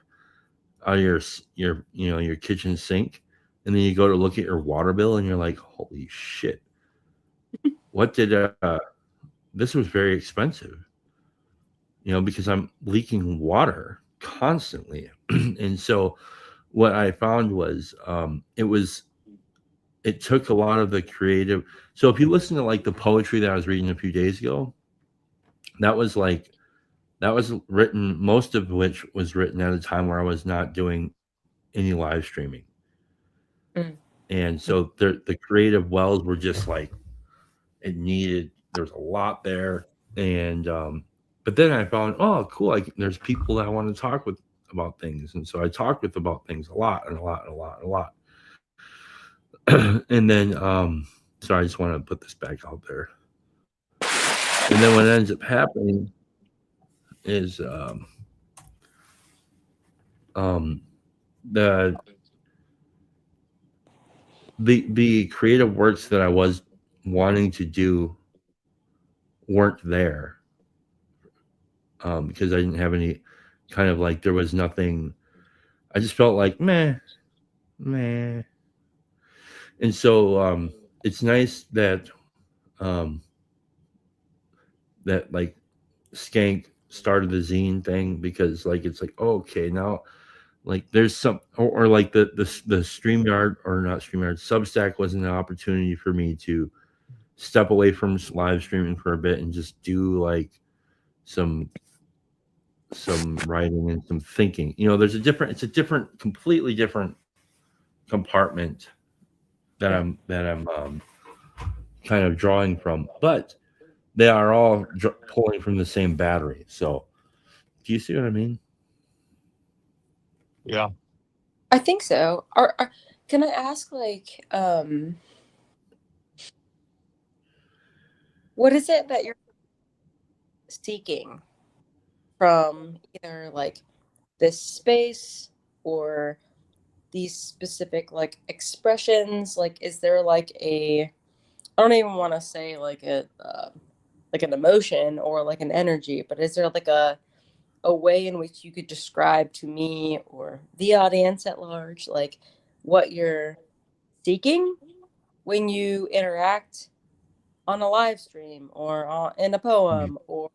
out of your kitchen sink, and then you go to look at your water bill and you're like, holy shit, what did this was very expensive, because I'm leaking water constantly. And so what I found was it took a lot of the creative. So if you listen to like the poetry that I was reading a few days ago, that was like that was written, most of which was written at a time where I was not doing any live streaming. Mm. And so the creative wells were just like it needed. There was a lot there, and but then I found, oh, cool. Like there's people that I want to talk with about things, and so I talked with about things a lot and a lot and a lot and a lot. And then, so I just want to put this back out there. And then what ends up happening is um, the the creative works that I was wanting to do weren't there, because I didn't have any kind of like there was nothing. I just felt like meh, meh. And so it's nice um, that like Skank started the zine thing, because like it's like, oh, okay, now like there's some, or like the StreamYard, or not StreamYard, Substack was an opportunity for me to step away from live streaming for a bit and just do like some some writing and some thinking. It's a different, completely different compartment that Yeah. I'm kind of drawing from. But they are all pulling from the same battery. So, do you see what I mean? Yeah. I think so. Can I ask, like, what is it that you're seeking from either like this space or these specific like expressions? Like, is there like I don't even want to say like like an emotion or like an energy, but is there like a way in which you could describe to me or the audience at large, like what you're seeking when you interact on a live stream or in a poem or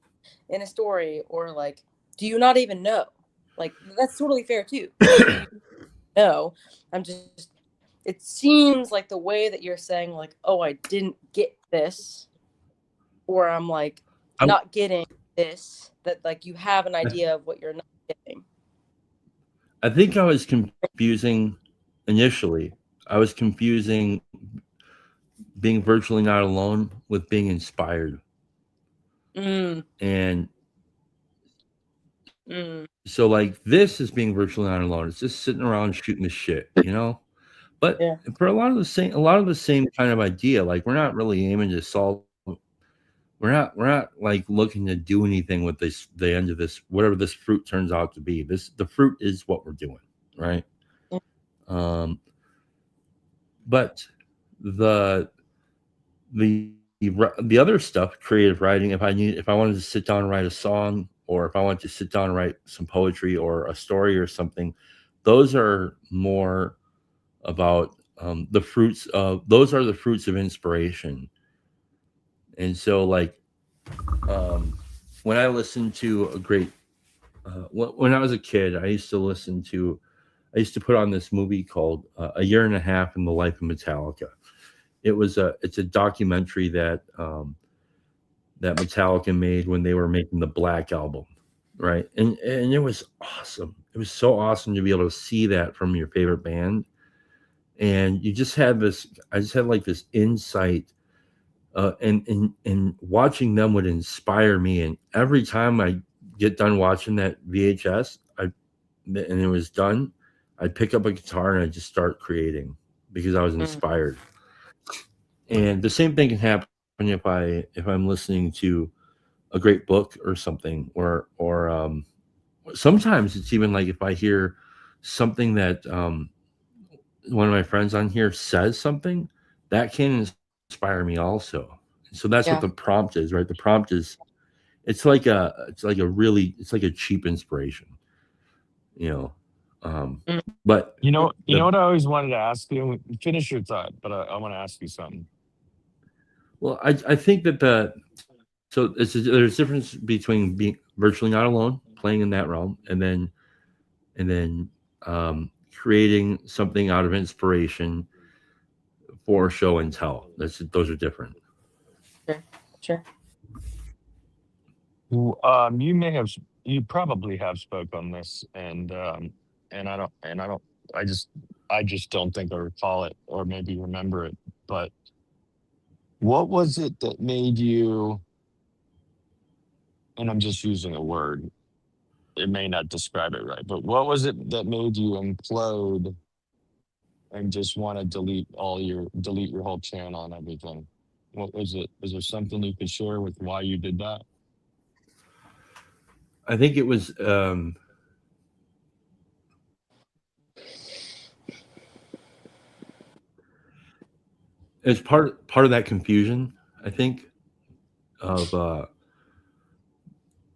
in a story, or like, do you not even know? Like, that's totally fair too. Like, you know, I'm just, it seems like the way that you're saying, like, oh, I didn't get this, or I'm like I, not getting this, that like you have an idea of what you're not getting. I think I was confusing initially. I was confusing being virtually not alone with being inspired. Mm, And mm, so, like, this is being virtually not alone. It's just sitting around shooting the shit, you know? But yeah. for a lot of the same kind of idea, like we're not really aiming to solve. We're not like looking to do anything with the end of this, whatever this fruit turns out to be. The fruit is what we're doing, right? Mm, Um, but the the other stuff, creative writing. If I wanted to sit down and write a song, or if I wanted to sit down and write some poetry or a story or something, those are more about the fruits of those are the fruits of inspiration. And so, like, um, when I listened to a great when I was a kid, I used to put on this movie called A Year and a Half in the Life of Metallica. It's a documentary that Metallica made when they were making the Black album, right? And it was awesome. It was so awesome to be able to see that from your favorite band, and you just had this. I just had like this insight, and watching them would inspire me. And every time I get done watching that VHS, and it was done, I'd pick up a guitar and I'd just start creating because I was mm, inspired. And the same thing can happen if I'm listening to a great book or something, or sometimes it's even like if I hear something that one of my friends on here says something that can inspire me also. So that's what the yeah. prompt is, right? The prompt is it's like a cheap inspiration, you know. Mm. But You know the what I always wanted to ask you? Finish your thought, but I want to ask you something. well, I think that there's a difference between being virtually not alone, playing in that realm, and then creating something out of inspiration for show and tell. Those are different. Sure. Sure. You may have, you probably have spoke on this, and I don't, I just don't think I recall it or maybe remember it. But what was it that made you? And I'm just using a word. It may not describe it right, but what was it that made you implode and just want to delete your whole channel and everything? What was it? Was there something you could share with why you did that? I think it was it's part of that confusion. I think of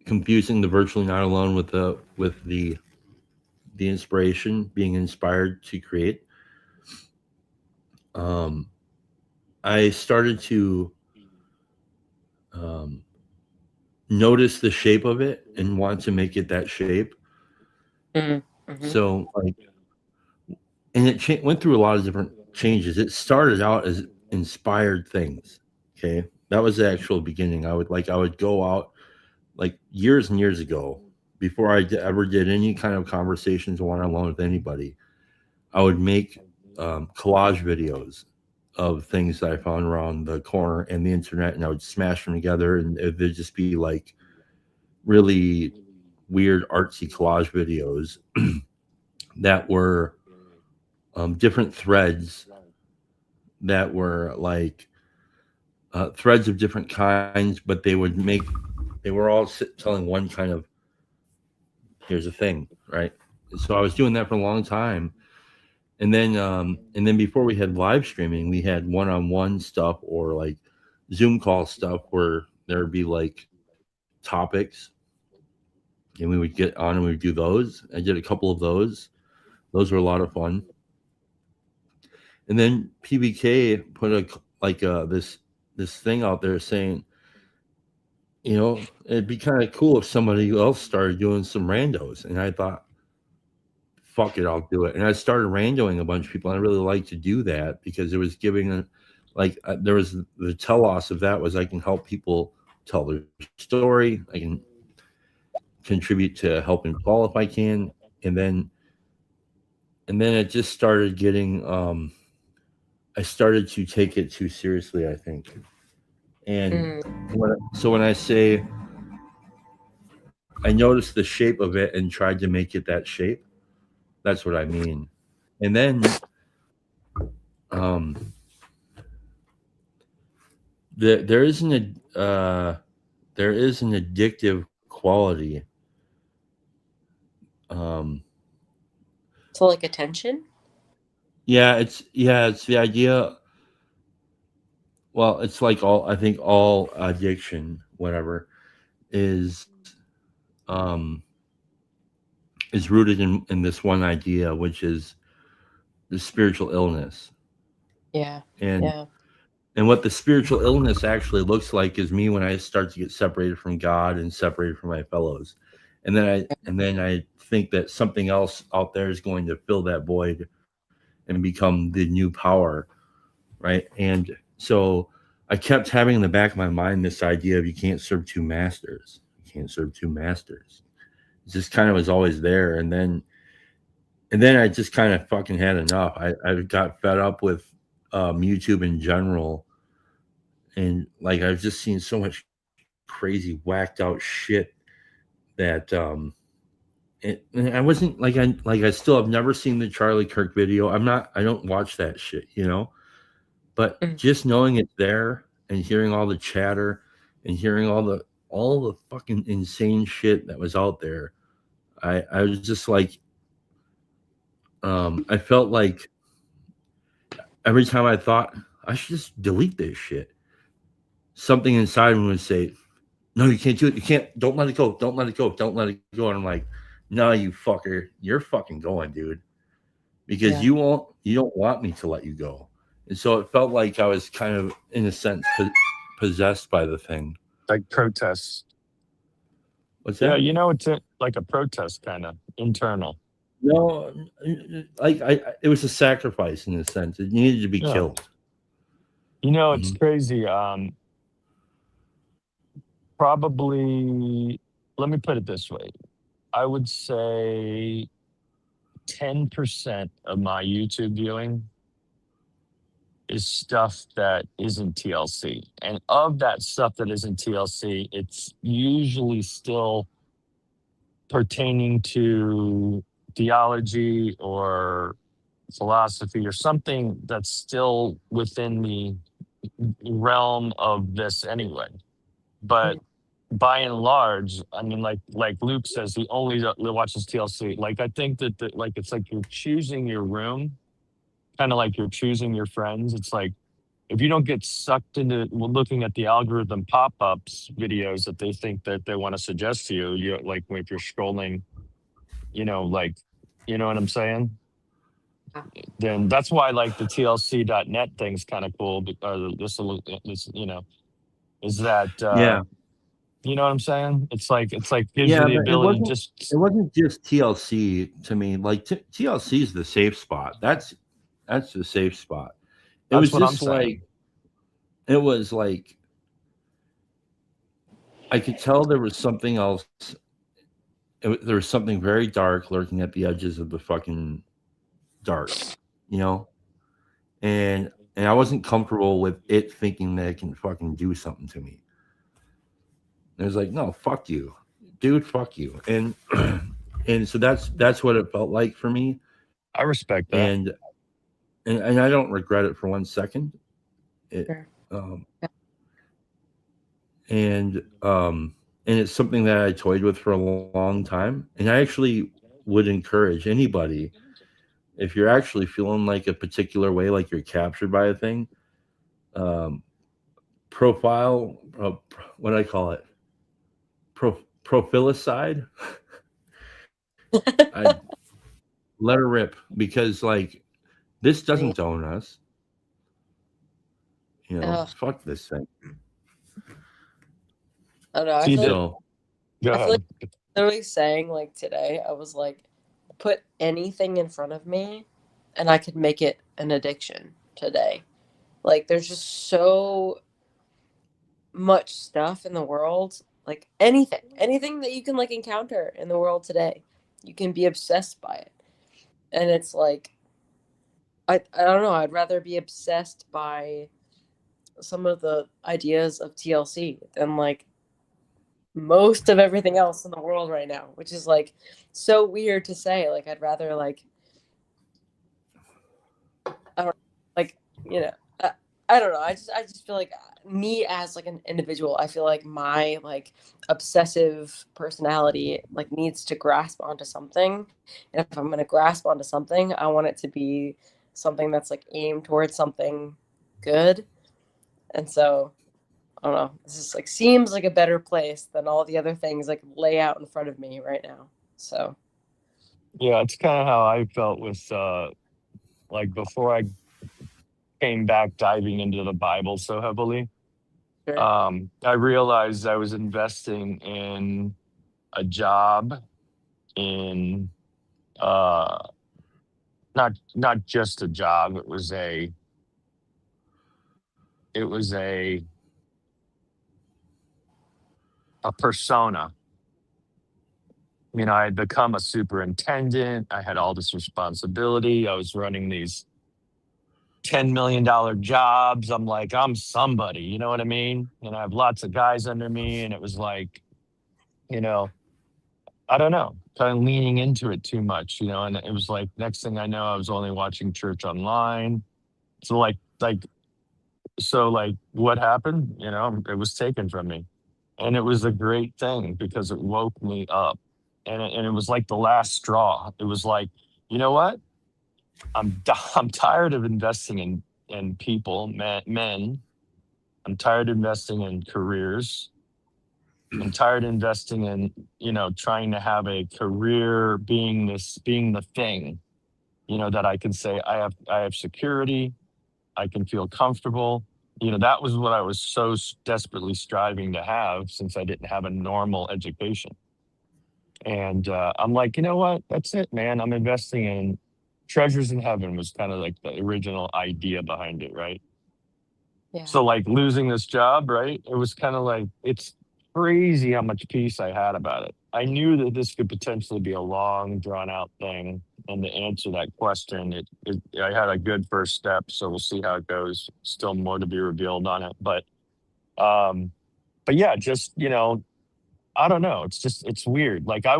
confusing the virtually not alone with the inspiration, being inspired to create. Um, I started to um, notice the shape of it and want to make it that shape. Mm, mm-hmm. So, like, and it went through a lot of different changes. It started out as inspired things. Okay, that was the actual beginning. I would go out like years and years ago before ever did any kind of conversations one on one with anybody. I would make collage videos of things that I found around the corner and the internet, and I would smash them together, and they'd just be like really weird artsy collage videos that were different threads that were like threads of different kinds, but they were all telling one kind of here's a thing, right? So I was doing that for a long time, and then before we had live streaming, we had one-on-one stuff or like Zoom call stuff where there would be like topics, and we would get on and we would do those. I did a couple of those. Those were a lot of fun. And then PBK put this thing out there saying, it'd be kind of cool if somebody else started doing some randos. And I thought, fuck it, I'll do it. And I started randoing a bunch of people. And I really like to do that because it was giving there was the telos of that was I can help people tell their story. I can contribute to helping Paul if I can. And then it just started getting I started to take it too seriously, I think. And so when I say I noticed the shape of it and tried to make it that shape, that's what I mean. And then um, there is there is an addictive quality. Um, So like attention? it's the idea. Well, it's like all I think all addiction, whatever, is um, is rooted in this one idea, which is the spiritual illness. Yeah. And Yeah. and what the spiritual illness actually looks like is me when I start to get separated from God and separated from my fellows. And then I think that something else out there is going to fill that void and become the new power, right? And so I kept having in the back of my mind this idea of you can't serve two masters. You can't serve two masters. It just kind of was always there. And then I just kind of fucking had enough. I got fed up with YouTube in general, and like I've just seen so much crazy whacked out shit that and I wasn't like I still have never seen the Charlie Kirk video. I don't watch that shit. But Mm. just knowing it's there and hearing all the chatter and hearing all the fucking insane shit that was out there, I was just like I felt like every time I thought I should just delete this shit, something inside me would say, "No, you can't do it. You can't. Don't let it go. Don't let it go. Don't let it go." And I'm like, "No, you fucker. You're fucking going, dude, because Yeah. You don't want me to let you go." And so it felt like I was kind of, in a sense, possessed by the thing. Like protests. What's Yeah, that? it's like a protest kind of internal. No, like it was a sacrifice in a sense. It needed to be Yeah. killed. It's Hmm. crazy. Probably, let me put it this way. I would say 10% of my YouTube viewing is stuff that isn't TLC. And of that stuff that isn't TLC, it's usually still pertaining to theology or philosophy or something that's still within the realm of this anyway. But by and large, I mean, like Luke says, he only watches TLC. Like I think that like it's like you're choosing your room, kind of like you're choosing your friends. It's like if you don't get sucked into looking at the algorithm pop-ups videos that they think that they want to suggest to you, you're like if you're scrolling, like what I'm saying? Yeah. Then that's why like the TLC.net thing's kind of cool. Is that Yeah, you know what I'm saying? It's like gives you yeah, the but ability to just it wasn't just TLC to me. Like TLC is the safe spot. That's the safe spot. It that's was what I'm just like saying. it was like I could tell there was something else. There was something very dark lurking at the edges of the fucking dark, you know. And and I wasn't comfortable with it thinking that it can fucking do something to me. And it was like, no, fuck you, dude, fuck you, and so that's what it felt like for me, I respect that. and and I don't regret it for 1 second. It Sure. um, and and it's something that I toyed with for a long time, and I actually would encourage anybody, if you're actually feeling like a particular way, like you're captured by a thing, um, profile, what do I call it? Profilicide. I let her rip because like this doesn't Right. own us. Ugh, Fuck this thing. I don't know. See that? So Go I feel like ahead. literally saying like today, I was like, put anything in front of me, and I could make it an addiction today. Like, there's just so much stuff in the world, like anything that you can like encounter in the world today, you can be obsessed by it. And it's like, I don't know, I'd rather be obsessed by some of the ideas of TLC than like most of everything else in the world right now, which is like so weird to say. Like, I'd rather like, I don't like, you know, I don't know. I just feel like me as like an individual, I feel like my like obsessive personality like needs to grasp onto something. And if I'm going to grasp onto something, I want it to be something that's like aimed towards something good. And so, I don't know. This is like seems like a better place than all the other things like lay out in front of me right now. So, Yeah, it's kind of how I felt with like before I came back diving into the Bible so heavily. sure. I realized I was investing in a job, in uh not just a job. It was a persona. I had become a superintendent. I had all this responsibility. I was running these $10 million jobs. I'm like, I'm somebody, you know what I mean? And I have lots of guys under me. And it was like, you know, I don't know, kind of leaning into it too much, and it was like next thing I know, I was only watching church online. So like what happened? It was taken from me. And it was a great thing because it woke me up. And it was like the last straw. It was like, you know what? I'm tired of investing in people, men. I'm tired of investing in careers. I'm tired of investing in, trying to have a career being the thing, that I can say I have security, I can feel comfortable. That was what I was so desperately striving to have since I didn't have a normal education. And I'm like, you know what? That's it, man. I'm investing in treasures in heaven was kind of like the original idea behind it, right? Yeah. So like losing this job, right? It was kind of like it's crazy how much peace I had about it. I knew that this could potentially be a long, drawn out thing. And to answer that question, I had a good first step. So we'll see how it goes. Still more to be revealed on it. Um, but yeah, just I don't know. It's weird. Like I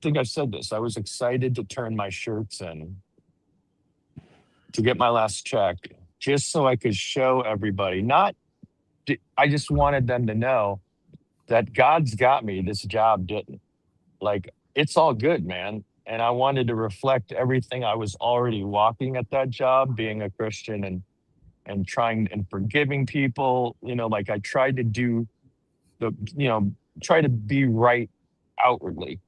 think I've said this. I was excited to turn my shirts in to get my last check just so I could show everybody. Not, I just wanted them to know that God's got me. This job didn't. Like, it's all good, man. And I wanted to reflect everything I was already walking at that job, being a Christian and trying and forgiving people. Like I tried to do the, try to be right outwardly.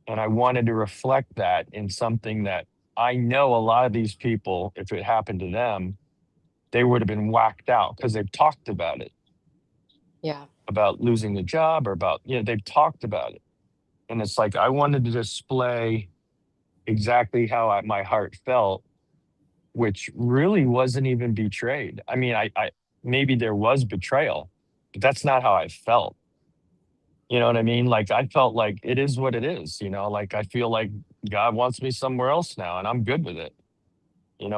And I wanted to reflect that in something that I know a lot of these people, if it happened to them, they would have been whacked out because they've talked about it, Yeah. about losing the job or about, they've talked about it. And it's like, I wanted to display exactly how my heart felt, which really wasn't even betrayed. I mean, I maybe there was betrayal, but that's not how I felt. You know what I mean? Like I felt like it is what it is, like I feel like God wants me somewhere else now and I'm good with it,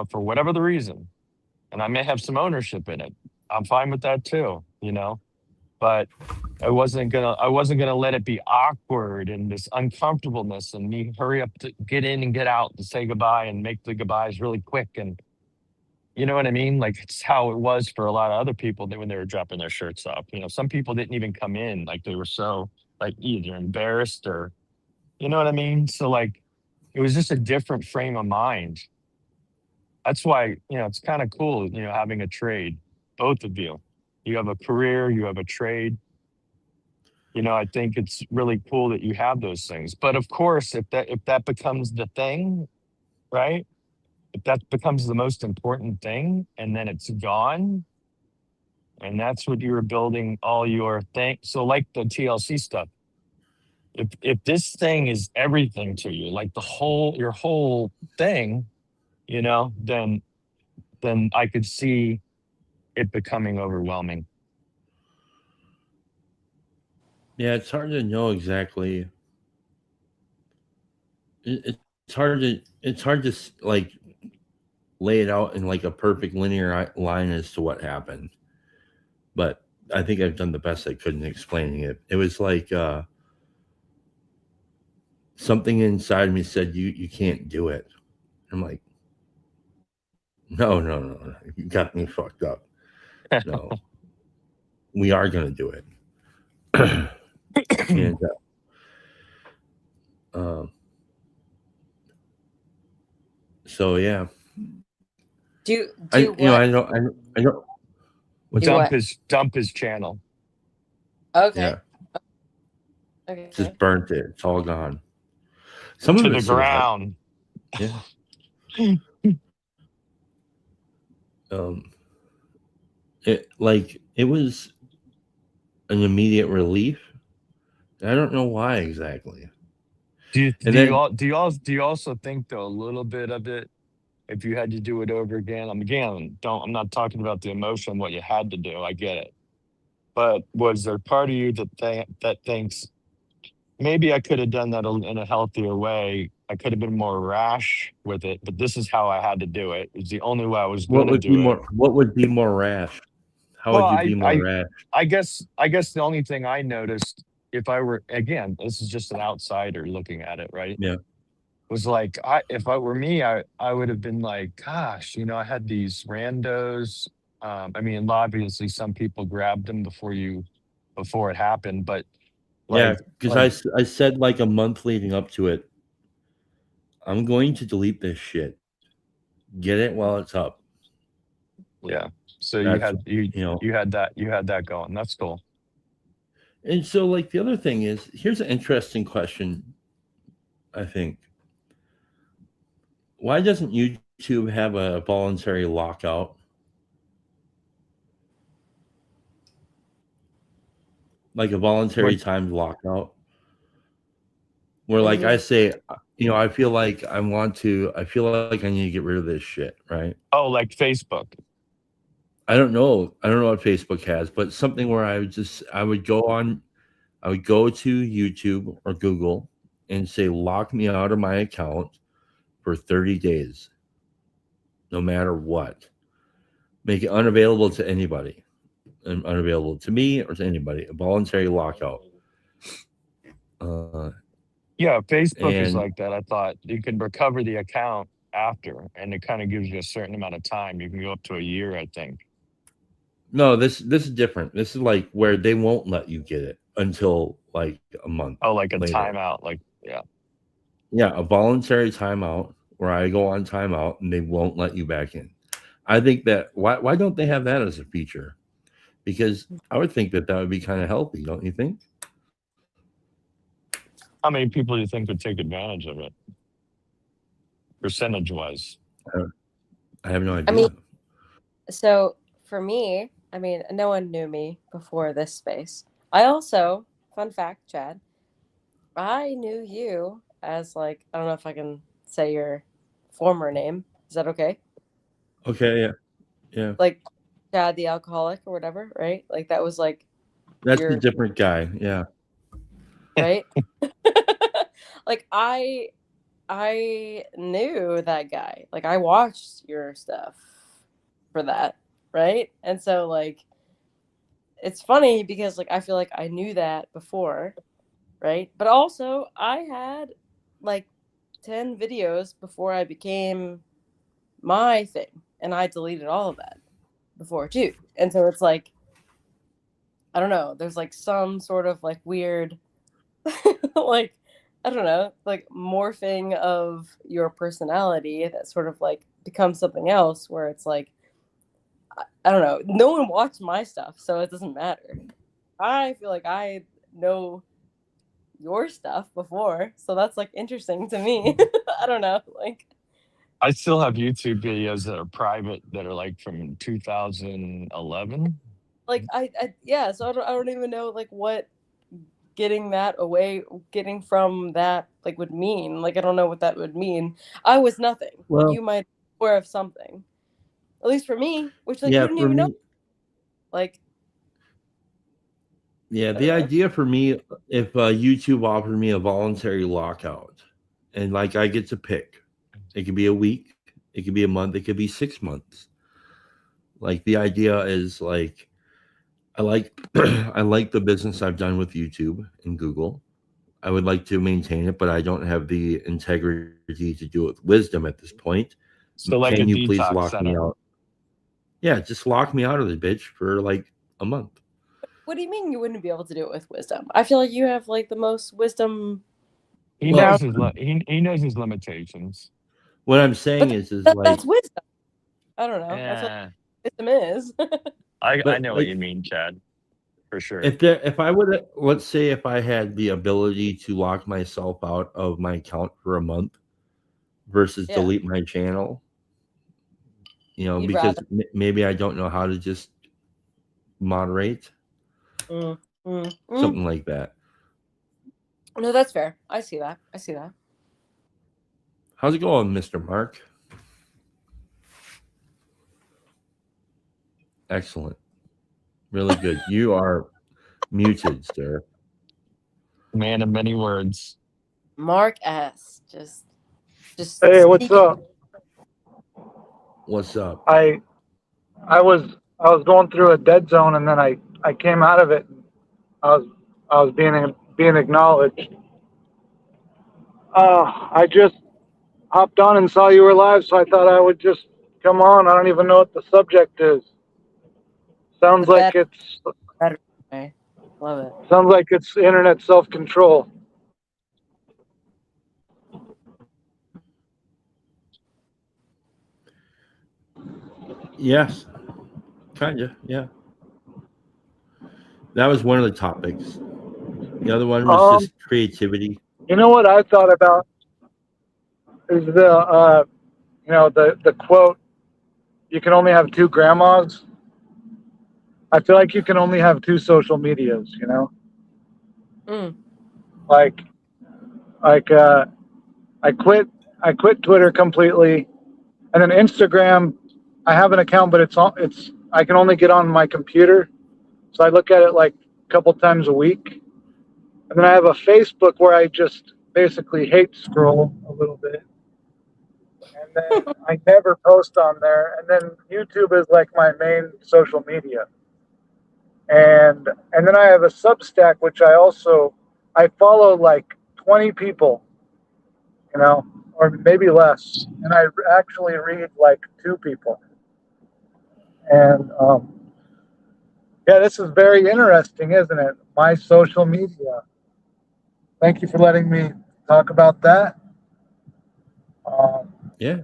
for whatever the reason. and I may have some ownership in it. I'm fine with that too, but I wasn't gonna let it be awkward and this uncomfortableness and me hurry up to get in and get out and say goodbye and make the goodbyes really quick. And you know what I mean? Like it's how it was for a lot of other people when they were dropping their shirts off. Some people didn't even come in. Like they were so like either embarrassed or you know what I mean? So like it was just a different frame of mind. That's why, it's kind of cool, having a trade, both of you. You have a career, you have a trade. I think it's really cool that you have those things. But of course, if that becomes the thing, right? If that becomes the most important thing and then it's gone, and that's what you were building all your thing. So like the TLC stuff, if this thing is everything to you, like your whole thing, then I could see it becoming overwhelming. Yeah, it's hard to know exactly. It's hard to like lay it out in like a perfect linear line as to what happened. But I think I've done the best I could in explaining it. It was like something inside me said you can't do it. I'm like, no, no, no, no. You got me fucked up. No, we are gonna do it. And um, so yeah, Do I do what? I don't. What's Do that? what? Dump his channel Okay. Yeah, Okay. just burnt it. It's all gone. Some to of the it still has. ground. Yeah. Um, it was an immediate relief. I don't know why exactly. Do you And do you then all do you also think though a little bit of it, if you had to do it over again? Again, don't I'm not talking about the emotion, what you had to do. I get it. But was there part of you that thinks maybe I could have done that in a healthier way? I could have been more rash with it, but this is how I had to do it. It's the only way I was gonna do it. what would be more rash? How Well, would you I be more I rash? I guess the only thing I noticed, if I were again, this is just an outsider looking at it, right? Yeah. Was like if I were me, I would have been like, gosh, I had these randos. I mean, obviously some people grabbed them before it happened, but Yeah, like because like I said like a month leading up to it, I'm going to delete this shit. Get it while it's up. yeah. So you That's had you you know. you had that going. That's cool. And so like the other thing is, here's an interesting question. I think, why doesn't YouTube have a voluntary lockout? Like a What voluntary timed lockout? Where like I Mm-hmm. say, I feel like I feel like I need to get rid of this shit, right? oh, like Facebook. I don't know. I don't know what Facebook has, but something where I would go to YouTube or Google and say lock me out of my account for 30 days, no matter what. Make it unavailable to anybody, and unavailable to me or to anybody. A voluntary lockout. Yeah, Facebook is And like that. I thought you could recover the account after, and it kind of gives you a certain amount of time. You can go up to a year, I think. no, this is different. This is like where they won't let you get it until like a month Oh, like a later. timeout. Like, yeah. Yeah, a voluntary timeout where I go on timeout and they won't let you back in. I think that why don't they have that as a feature? Because I would think that would be kind of healthy, don't you think? How many people do you think would take advantage of it, percentage wise? I, I have no I mean, idea. so for me, I mean, no one knew me before this space. I also, fun fact, Chad, I knew you as like, I don't know if I can say your former name. Is that okay? Okay, yeah, yeah. Like Chad the alcoholic or whatever, right? Like that was like That's a your different guy. Yeah. right? Like I knew that guy. Like I watched your stuff. for that, right? And so like it's funny because like I feel like I knew that before, right? But also I had like 10 videos before I became my thing, and I deleted all of that before too. And so it's like I don't know, there's like some sort of like weird like I don't know, like morphing of your personality that sort of like becomes something else where it's like I don't know, no one watched my stuff, so it doesn't matter. I feel like I know your stuff before, so that's like interesting to me. I don't know, like I still have YouTube videos that are private that are like from 2011. yeah, so I don't even know like what getting from that like would mean. Like I don't know what that would mean. I was nothing. Well, You might be aware of something. At least for me, which like you yeah, didn't for even know. me, Like yeah, I the don't know. idea for me, if YouTube offered me a voluntary lockout, and like I get to pick, it could be a week, it could be a month, it could be 6 months. Like the idea is like I like I like the business I've done with YouTube and Google. I would like to maintain it, but I don't have the integrity to do it with wisdom at this point. So Can like a you please detox lock me center. out? Yeah, just lock me out of the bitch for like a month. What do you mean you wouldn't be able to do it with wisdom? I feel like you have like the most wisdom He Well, down, knows he knows his limitations. what I'm saying but is that's like, wisdom. I don't know. I feel Yeah, like wisdom is. I but know what like you mean, Chad, for sure. if I would, let's say if I had the ability to lock myself out of my account for a month versus Yeah, delete my channel, you'd because rather. maybe I don't know how to just moderate Mm, mm, mm. something like that. No, that's fair. I see that. I see that. How's it going, Mr. Mark? Excellent. Really good. You are muted, sir. Man of many words. Mark S. Just Hey, what's speaking. up? What's up? I was going through a dead zone and then I came out of it. I was I was being acknowledged. I just hopped on and saw you were live, so I thought I would just come on. I don't even know what the subject is. The Sounds like better way. Love it. internet self-control. Yes, kind of. Yeah. That was one of the topics. The other one was Um, just creativity. you know what I thought about is the quote, "You can only have two grandmas." I feel like you can only have two social medias. Mm. Like like I quit Twitter completely, and then Instagram. I have an account, but it's I can only get on my computer, so I look at it like a couple times a week. And then I have a Facebook where I just basically hate scroll a little bit, and then I never post on there. And then YouTube is like my main social media, and then I have a Substack which I follow like 20 people, or maybe less. And I actually read like two people. And yeah, this is very interesting, isn't it? My social media. Thank you for letting me talk about that. Um, Yeah.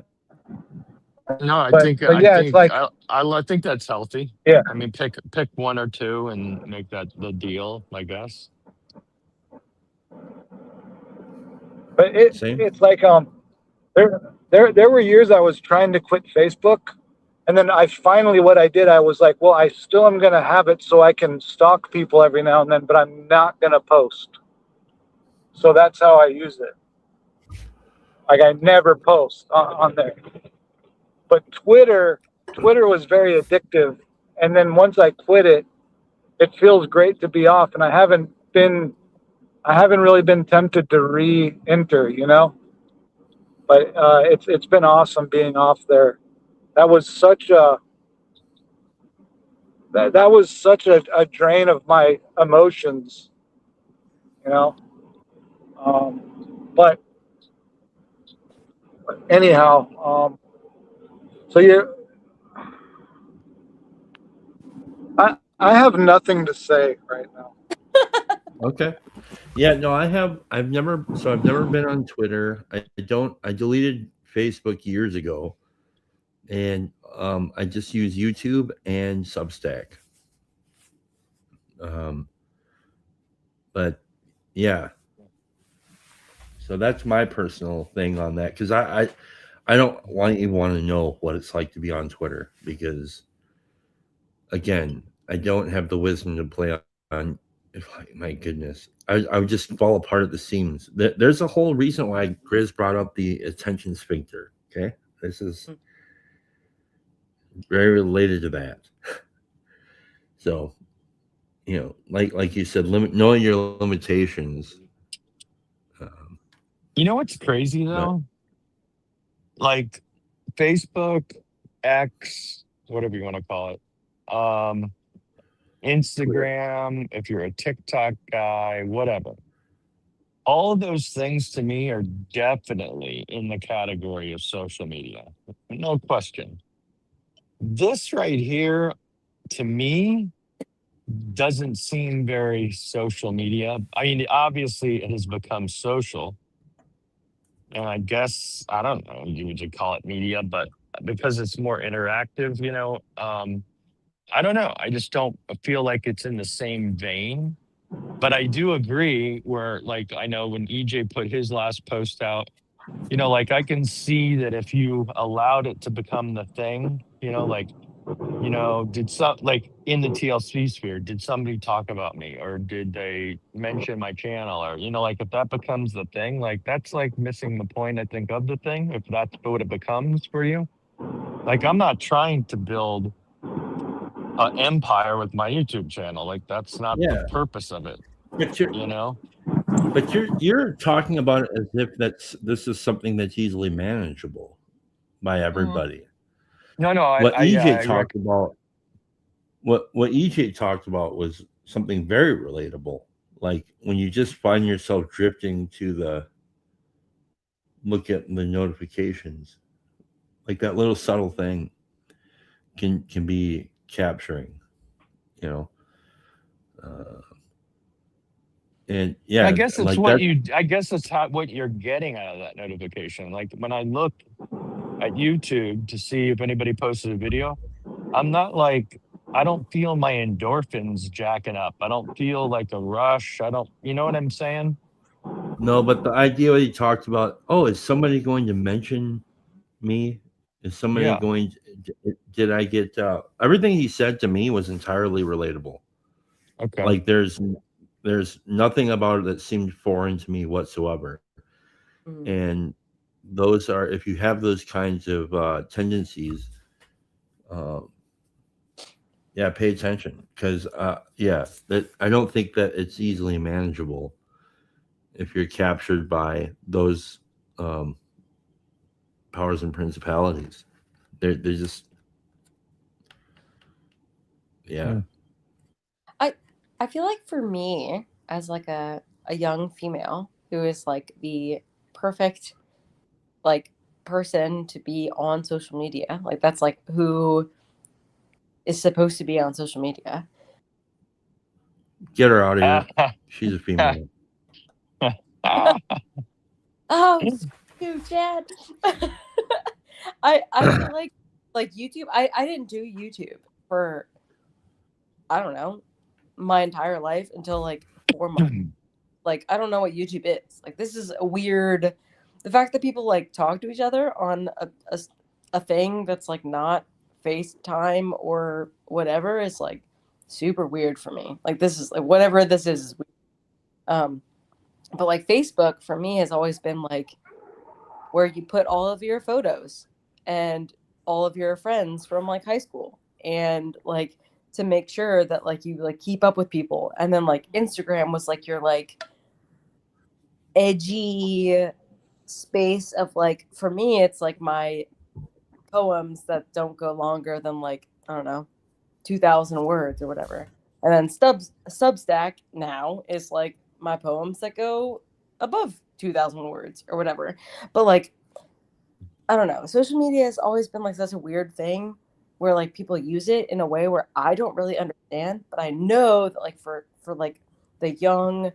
No, but yeah, it's like, I think that's healthy. yeah, I mean, pick one or two and make that the deal, I guess. but Same. it's like there were years I was trying to quit Facebook, and then what I did, I was like, well, I still am gonna have it so I can stalk people every now and then, but I'm not gonna post. So that's how I use it. Like I never post on there. But Twitter was very addictive, and then once I quit it, it feels great to be off, and I haven't really been tempted to re-enter, But it's been awesome being off there. That was such a that was such a drain of my emotions, you know. But anyhow, so you, I have nothing to say right now. Okay. Yeah, no, I've never been on Twitter. I deleted Facebook years ago, and I just use YouTube and Substack. Um, but yeah, so that's my personal thing on that because I don't even want to know what it's like to be on Twitter because again, I don't have the wisdom to play on. My goodness, I would just fall apart at the seams. There's a whole reason why Grizz brought up the attention sphincter. Okay, this is very related to that. So like you said, knowing your limitations. Um, You know what's crazy but though? Like Facebook, X, whatever you want to call it, Twitter. Instagram, if you're a TikTok guy, whatever. All of those things to me are definitely in the category of social media. No question. This right here, to me, doesn't seem very social media. I mean, obviously, it has become social. And I guess, I don't know, you would call it media, but because it's more interactive, I don't know. I just don't feel like it's in the same vein. But I do agree where, like, I know when EJ put his last post out, like I can see that if you allowed it to become the thing, like, did some, like in the TLC sphere, did somebody talk about me or did they mention my channel or, like if that becomes the thing, like that's like missing the point, I think, of the thing, if that's what it becomes for you. Like, I'm not trying to build an empire with my YouTube channel. Like, that's not the Yeah, purpose of it, but you're you know? you're talking about it as if this is something that's easily manageable by Mhm. everybody. No, no, What yeah, EJ I agree. talked about, what EJ talked about was something very relatable. Like when you just find yourself drifting to the look at the notifications, like that little subtle thing can be capturing, you know. Uh, and I yeah, guess it's like that. I guess it's what you're getting out of that notification. Like when I look at YouTube to see if anybody posted a video, I'm not like, I don't feel my endorphins jacking up. I don't feel like a rush. I don't, you know what I'm saying? No, but the idea what he talked about. Oh, is somebody going to mention me? Is somebody Yeah. going? Did I get? Everything he said to me was entirely relatable. Okay. Like there's nothing about it that seemed foreign to me whatsoever. Mhm. And those are if you have those kinds of tendencies, uh, yeah, pay attention because yeah, that I don't think that it's easily manageable if you're captured by those um, powers and principalities. They're just yeah. Hmm. I I feel like for me as like a young female who is like the perfect like person to be on social media, like that's like who is supposed to be on social media. Get her out of here. She's a female. Oh, screw you, Chad. I feel like YouTube. I didn't do YouTube for I don't know my entire life until like 4 months. Like I don't know what YouTube is. Like this is a weird. The fact that people like talk to each other on a thing that's like not FaceTime or whatever is like super weird for me. Like this is like whatever this is weird. Um, but like Facebook for me has always been like where you put all of your photos and all of your friends from like high school and like to make sure that like you like keep up with people. And then like Instagram was like your like edgy space of like for me it's like my poems that don't go longer than like I don't know 2,000 words or whatever. And then Substack now is like my poems that go above 2,000 words or whatever. But like, I don't know. Social media has always been like such a weird thing where like people use it in a way where I don't really understand, but I know that like for like the young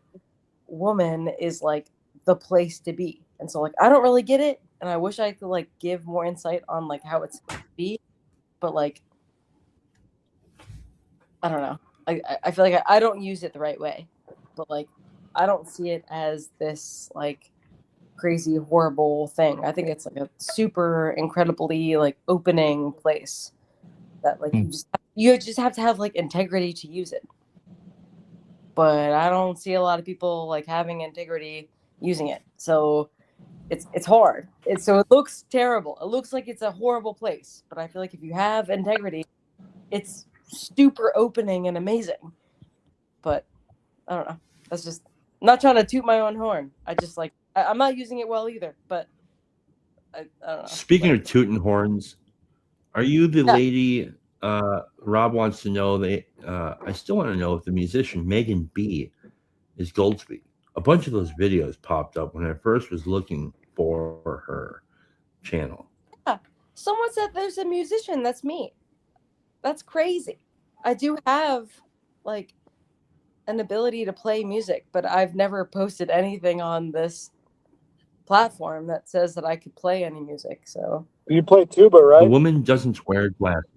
woman is like the place to be. And so like I don't really get it, and I wish I could like give more insight on like how it's supposed to be, but like I don't know. I feel like I don't use it the right way, but like I don't see it as this like crazy horrible thing. I think it's like a super incredibly like opening place that like you just have to have like integrity to use it. But I don't see a lot of people like having integrity using it. So it's hard. So it looks terrible. It looks like it's a horrible place. But I feel like if you have integrity, it's super opening and amazing. But I don't know. That's just I'm not trying to toot my own horn. I just like I'm not using it well either. But I don't know. Speaking Like, of tooting horns, are you the yeah. lady? Rob wants to know. I still want to know if the musician Megan B is Goldsby. A bunch of those videos popped up when I first was looking for her channel. Yeah. Someone said there's a musician. That's me. That's crazy. I do have like an ability to play music, but I've never posted anything on this platform that says that I could play any music. So You play tuba, The right? woman doesn't wear glasses.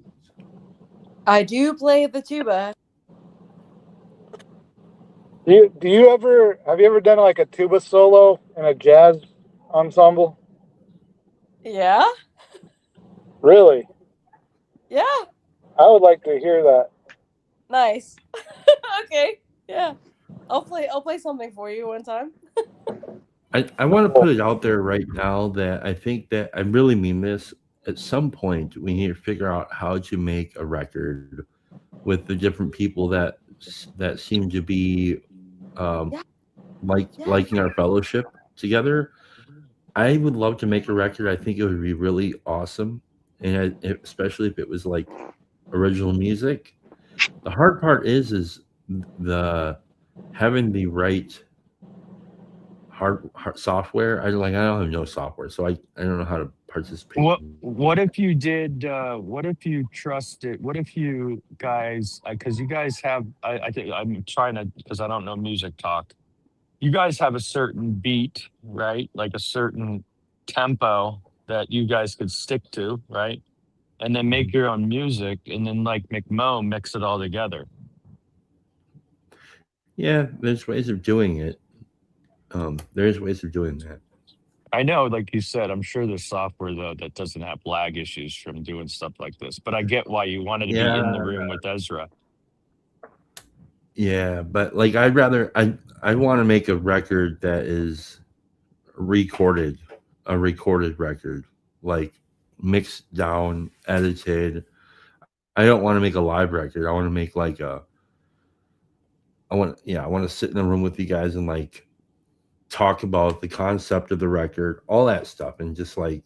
I do play the tuba. Do you ever have you ever done like a tuba solo in a jazz ensemble? Yeah. Really? Yeah. I would like to hear that. Nice. Okay. Yeah. I'll play something for you one time. I want to put it out there right now that I think that I really mean this. At some point, we need to figure out how to make a record with the different people that seem to be Yeah. liking our fellowship together. I would love to make a record. I think it would be really awesome, and especially if it was like original music. The hard part is the having the right hard software. I don't have no software, so I don't know how to participate. What if you did? What if you trusted? What if you guys? Because you guys have. I think I'm trying to because I don't know music talk. You guys have a certain beat, right? Like a certain tempo that you guys could stick to, right? And then make your own music, and then like McMo mix it all together. Yeah, there's ways of doing it. There's ways of doing that. I know, like you said, I'm sure there's software though that doesn't have lag issues from doing stuff like this. But I get why you wanted to be in the room with Ezra. Yeah, but like I want to make a record that is recorded, a recorded record, like mixed down, edited. I don't want to make a live record. I want to make like I want to sit in a room with you guys and like talk about the concept of the record, all that stuff, and just like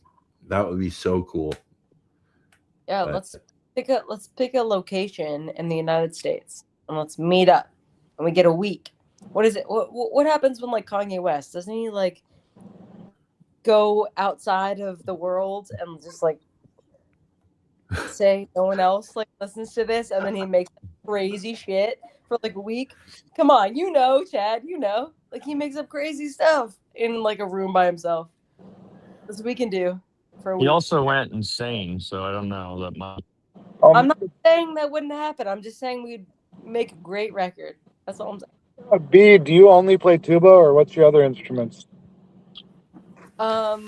that would be so cool. Yeah, But- let's pick a location in the United States and let's meet up and we get a week. What is it? What happens when like Kanye West doesn't he like go outside of the world and just like say no one else like listens to this and then he makes crazy shit for like a week? Come on, you know, Chad, you know, like he makes up crazy stuff in like a room by himself. That's what we can do for a He week. also went insane, so I don't know that much. I'm not saying that wouldn't happen. I'm just saying we'd make a great record. That's all I'm saying. B, do you only play tuba or what's your other instruments? I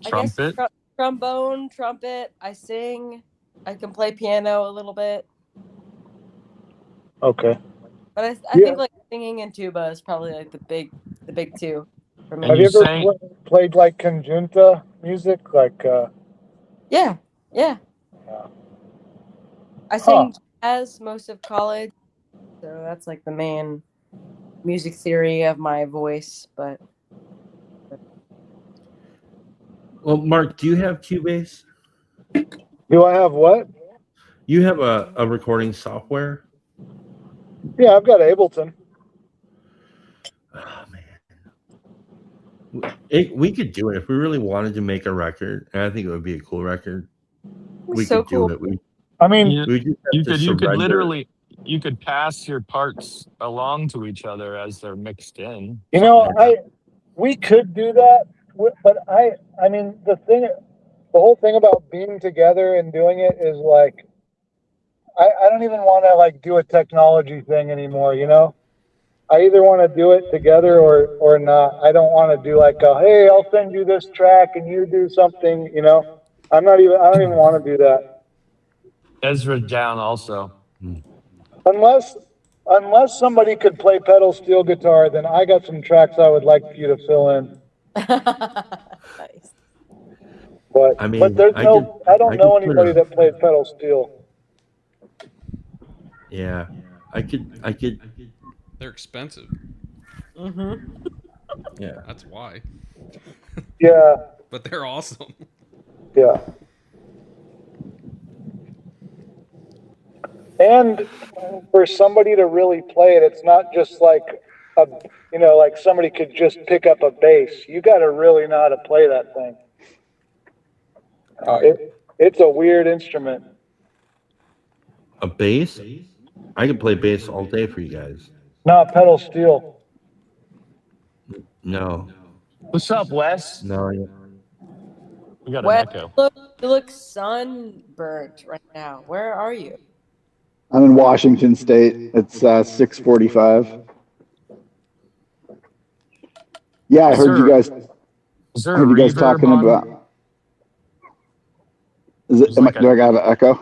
guess Trumpet? trombone, trumpet. I sing. I can play piano a little bit, Okay. but I Yeah. think like singing and tuba is probably like the big two for me. And Have you you ever sang- played like conjunta music? Like, Yeah. Yeah. I sang jazz most of college, so that's like the main music theory of my voice. But Well, Mark, do you have Cubase? do I have what? You have a recording software? Yeah, I've got Ableton. Oh man, we could do it if we really wanted to make a record, and I think it would be a cool record. We So could do cool. it. I mean, We just have You to could surrender. literally pass your parts along to each other as they're mixed in. you something know, like that. we could do that, but I mean, the whole thing about being together and doing it is like, I don't even want to like do a technology thing anymore. You know, I either want to do it together or not. I don't want to do like hey, I'll send you this track and you do something. You know, I don't even want to do that Ezra down also. unless somebody could play pedal steel guitar. Then I got some tracks I would like you to fill in. Nice. But I mean, there's I don't I know could put anybody that plays pedal steel. Yeah, I could. They're expensive. Mm-hmm. Yeah, That's why. Yeah, But they're awesome. yeah. And for somebody to really play it, it's not just like like somebody could just pick up a bass. You got to really know how to play that thing. It's a weird instrument. a bass. I could play bass all day for you guys. Not pedal steel. No, What's up, Wes? no. We got Wes, an echo. you look sunburnt right now. Where are you? I'm in Washington State. It's 6:45. Yeah, I heard you guys. Is there a Heard you guys reverb talking on? about. Is it? There's like Do I got an echo?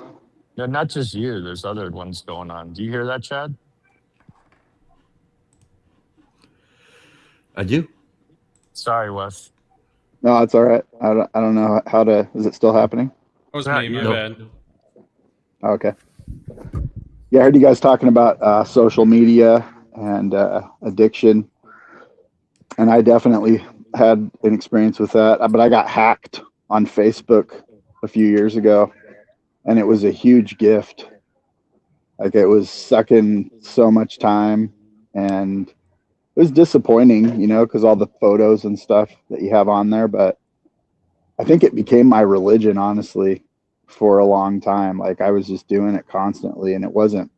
No, not just you. There's other ones going on. Do you hear that, Chad? I do. Sorry, Wes. No, it's all right. I don't know how to. Is it still happening? That was Yeah, me, my you- bad. Okay. Yeah, I heard you guys talking about social media and addiction, and I definitely had an experience with that. But I got hacked on Facebook a few years ago, and it was a huge gift. Like it was sucking so much time, and it was disappointing, because all the photos and stuff that you have on there. But I think it became my religion, honestly, for a long time. Like I was just doing it constantly, and it wasn't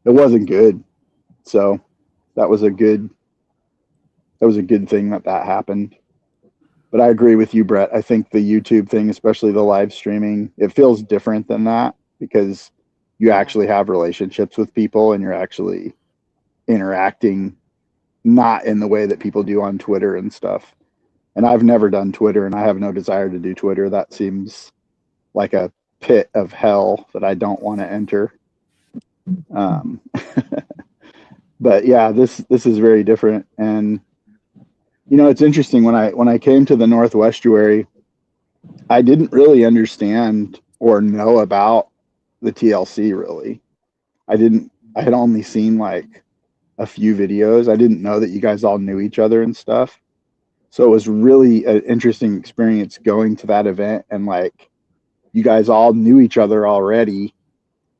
good. So that was a good thing that happened. But I agree with you, Brett. I think the YouTube thing, especially the live streaming, it feels different than that because you actually have relationships with people and you're actually interacting, not in the way that people do on Twitter and stuff. And I've never done Twitter, and I have no desire to do Twitter. That seems like a pit of hell that I don't want to enter. But yeah, this is very different. And it's interesting, when I came to the Northwestuary, I didn't really understand or know about the TLC really. I had only seen like a few videos. I didn't know that you guys all knew each other and stuff. So it was really an interesting experience going to that event, and like you guys all knew each other already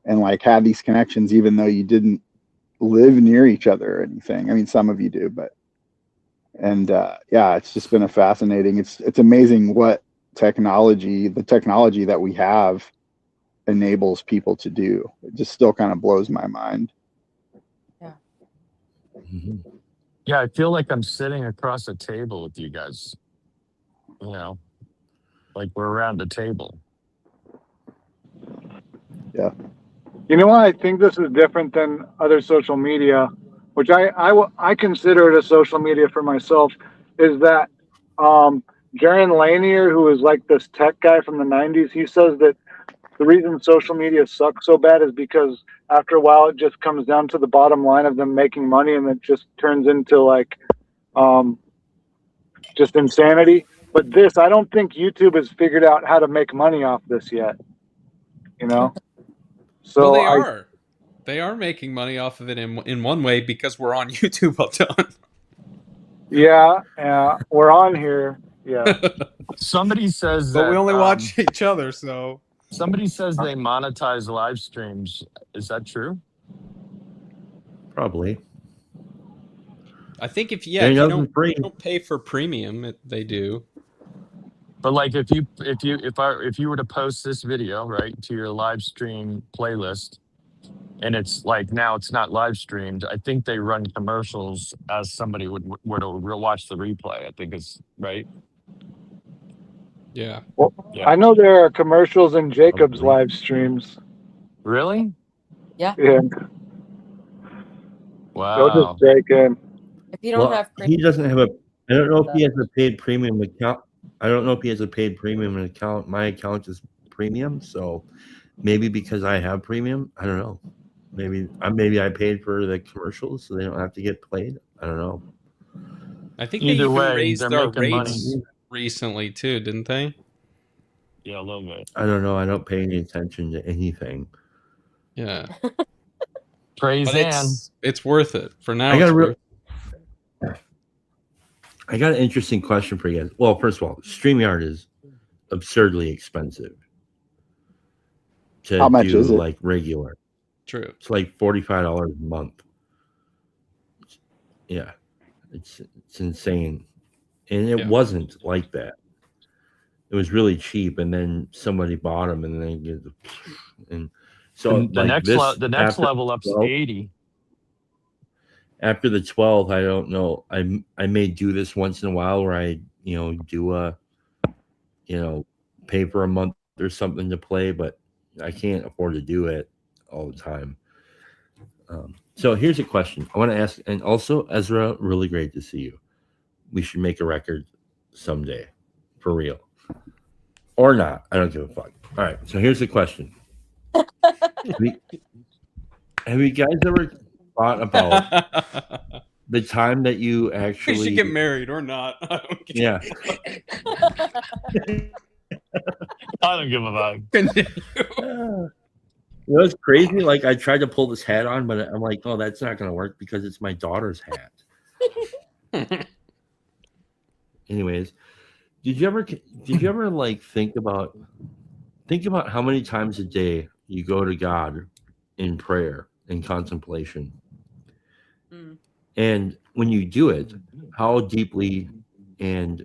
and like had these connections even though you didn't live near each other or anything. I mean, some of you do, but yeah, it's just been it's amazing what the technology that we have enables people to do. It just still kind of blows my mind. Yeah. Mm-hmm. Yeah, I feel like I'm sitting across a table with you guys. Like we're around a table. Yeah. You know what? I think this is different than other social media, which I consider it a social media for myself, is that Jaron Lanier, who is like this tech guy from the 90s, he says that the reason social media sucks so bad is because after a while it just comes down to the bottom line of them making money, and it just turns into like just insanity. But I don't think YouTube has figured out how to make money off this yet. So Well, they are making money off of it in one way because we're on YouTube a ton. Yeah, we're on here. Yeah. Somebody says But that we only watch each other, so Somebody says they monetize live streams. Is that true? Probably. I think if There you nothing free. don't pay for premium, they do. But like if you were to post this video right to your live stream playlist, and it's like now it's not live streamed, I think they run commercials as somebody would to watch the replay. I think it's right. Yeah. Well, Yeah. I know there are commercials in Jacob's Probably. live streams. Really? Yeah. They'll Wow. just break in. If you don't have he doesn't have a. I don't know if he has a paid premium account. I don't know if he has a paid premium account. My account is premium, so maybe because I have premium, I don't know. Maybe I paid for the commercials so they don't have to get played. I don't know. I think Either they even way, raised they're their making money. rates recently too, didn't they? Yeah, a little bit. I don't know. I don't pay any attention to anything. Yeah. Praise But Ann. it's worth it for now. I got an interesting question for you guys. Well, first of all, StreamYard is absurdly expensive to How much do is it? like regular. True. It's like $45 a month. Yeah, it's insane, and it wasn't like that. It was really cheap, and then somebody bought them, and then so The next level up's 80. After the 12, I don't know. I may do this once in a while where I do a pay for a month or something to play, but I can't afford to do it all the time. So here's a question I want to ask, and also Ezra, really great to see you. We should make a record someday, for real, or not. I don't give a fuck. All right. So here's the question: Have you guys ever thought about the time that you actually we should get married or not? I don't care. Yeah. I don't give a fuck. It was crazy. Like I tried to pull this hat on, but I'm like, oh, that's not going to work because it's my daughter's hat. Anyways, did you ever like think about how many times a day you go to God in prayer and contemplation? And when you do it, how deeply and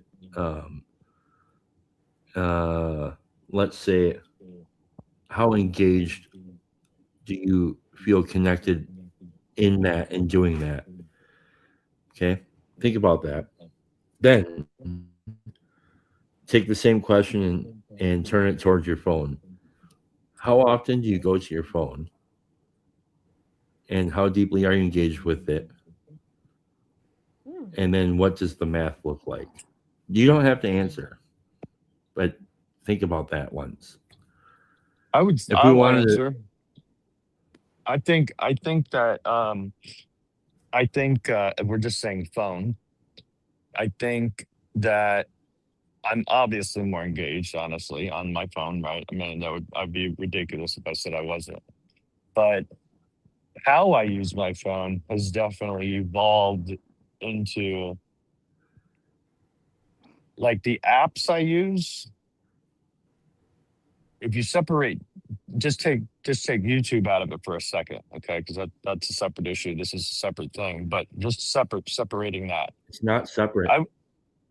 let's say how engaged do you feel connected in that and doing that? Okay, think about that. Then take the same question and turn it towards your phone. How often do you go to your phone? And how deeply are you engaged with it? And then what does the math look like? You don't have to answer, but think about that once. I'll answer. I think that we're just saying phone. I think that I'm obviously more engaged, honestly, on my phone, right? I mean, I'd be ridiculous if I said I wasn't. But how I use my phone has definitely evolved into like the apps I use. If you separate, just take YouTube out of it for a second, okay? Because that's a separate issue. This is a separate thing, but just separating that. It's not separate.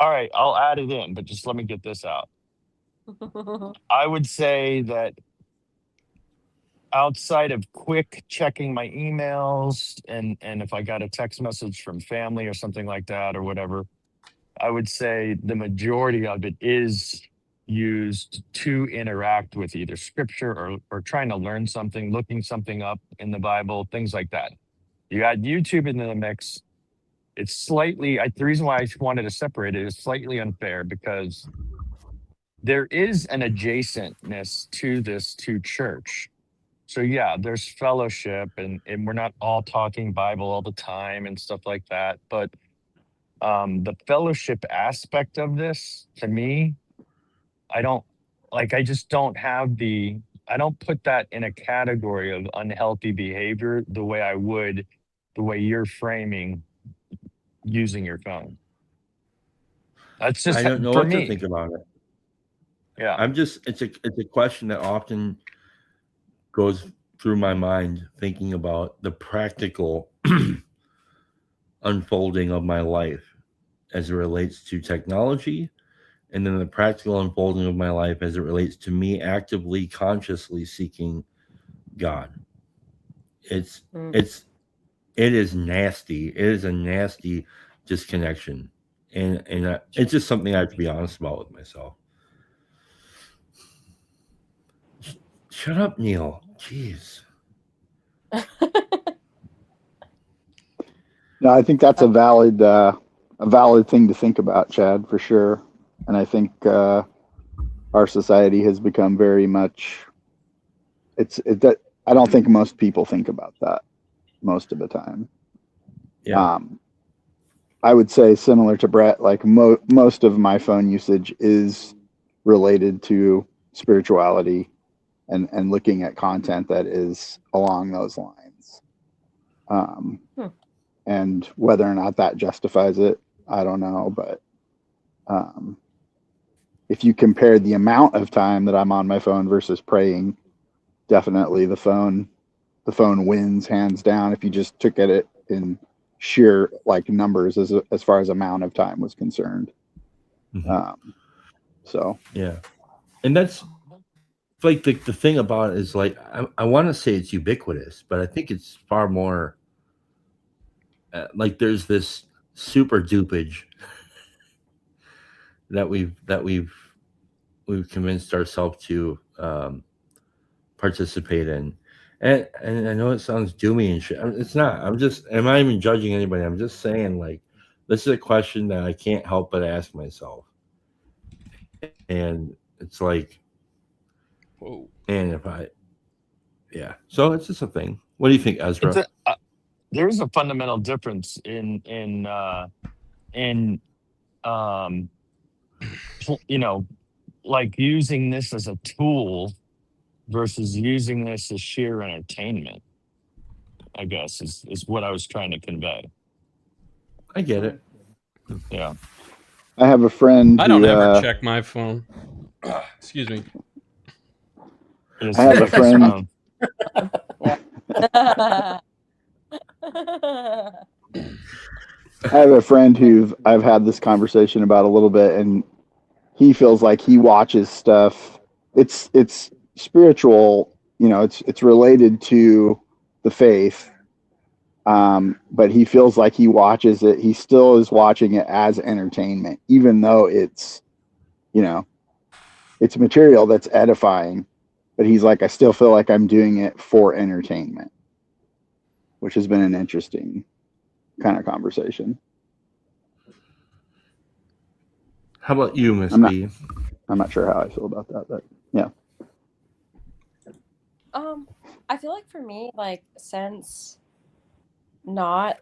All right, I'll add it in, but just let me get this out. I would say that outside of quick checking my emails and if I got a text message from family or something like that or whatever, I would say the majority of it is used to interact with either scripture or trying to learn something, looking something up in the Bible, things like that. You add YouTube into the mix. It's slightly, the reason why I wanted to separate it is slightly unfair because there is an adjacentness to this to church. So yeah, there's fellowship and we're not all talking Bible all the time and stuff like that. But the fellowship aspect of this, to me, I just don't have I don't put that in a category of unhealthy behavior the way you're framing using your phone. That's just I don't know for what me. to think about it. Yeah. It's a question that often goes through my mind thinking about the practical unfolding of my life as it relates to technology, and then the practical unfolding of my life as it relates to me actively consciously seeking God. It's Mm. it's it is nasty. It is a nasty disconnection, and it's just something I have to be honest about with myself. Shut up, Neil. Jeez. No, I think that's a valid thing to think about, Chad, for sure. And I think our society has become very much that I don't think most people think about that most of the time. Yeah. I would say similar to Brett, like most of my phone usage is related to spirituality and looking at content that is along those lines. Um, Hmm. and whether or not that justifies it, I don't know. But um, if you compare the amount of time that I'm on my phone versus praying, definitely the phone wins hands down if you just took at it in sheer like numbers as far as amount of time was concerned. Mhm. So Yeah. And that's like the thing about it is like I want to say it's ubiquitous, but I think it's far more like there's this super dupage that we've convinced ourselves to participate in. And I know it sounds doomy and shit. It's not. I'm not even judging anybody. I'm just saying like this is a question that I can't help but ask myself. And it's like, Whoa. and if I, yeah. So it's just a thing. What do you think, It's Ezra? a there's a fundamental difference in um you know, like using this as a tool versus using this as sheer entertainment, I guess is what I was trying to convey. I get it. Yeah. I have a friend I don't who ever check my phone. Excuse me. He I doesn't have a check his friend phone. Yeah. I have a friend who I've had this conversation about a little bit, and he feels like he watches stuff. It's spiritual, it's related to the faith, but he feels like he watches it. He still is watching it as entertainment, even though you know, it's material that's edifying. But he's like, I still feel like I'm doing it for entertainment, which has been an interesting kind of conversation. How about you, Miss I'm not B? I'm not sure how I feel about that, but yeah. I feel like for me, like since not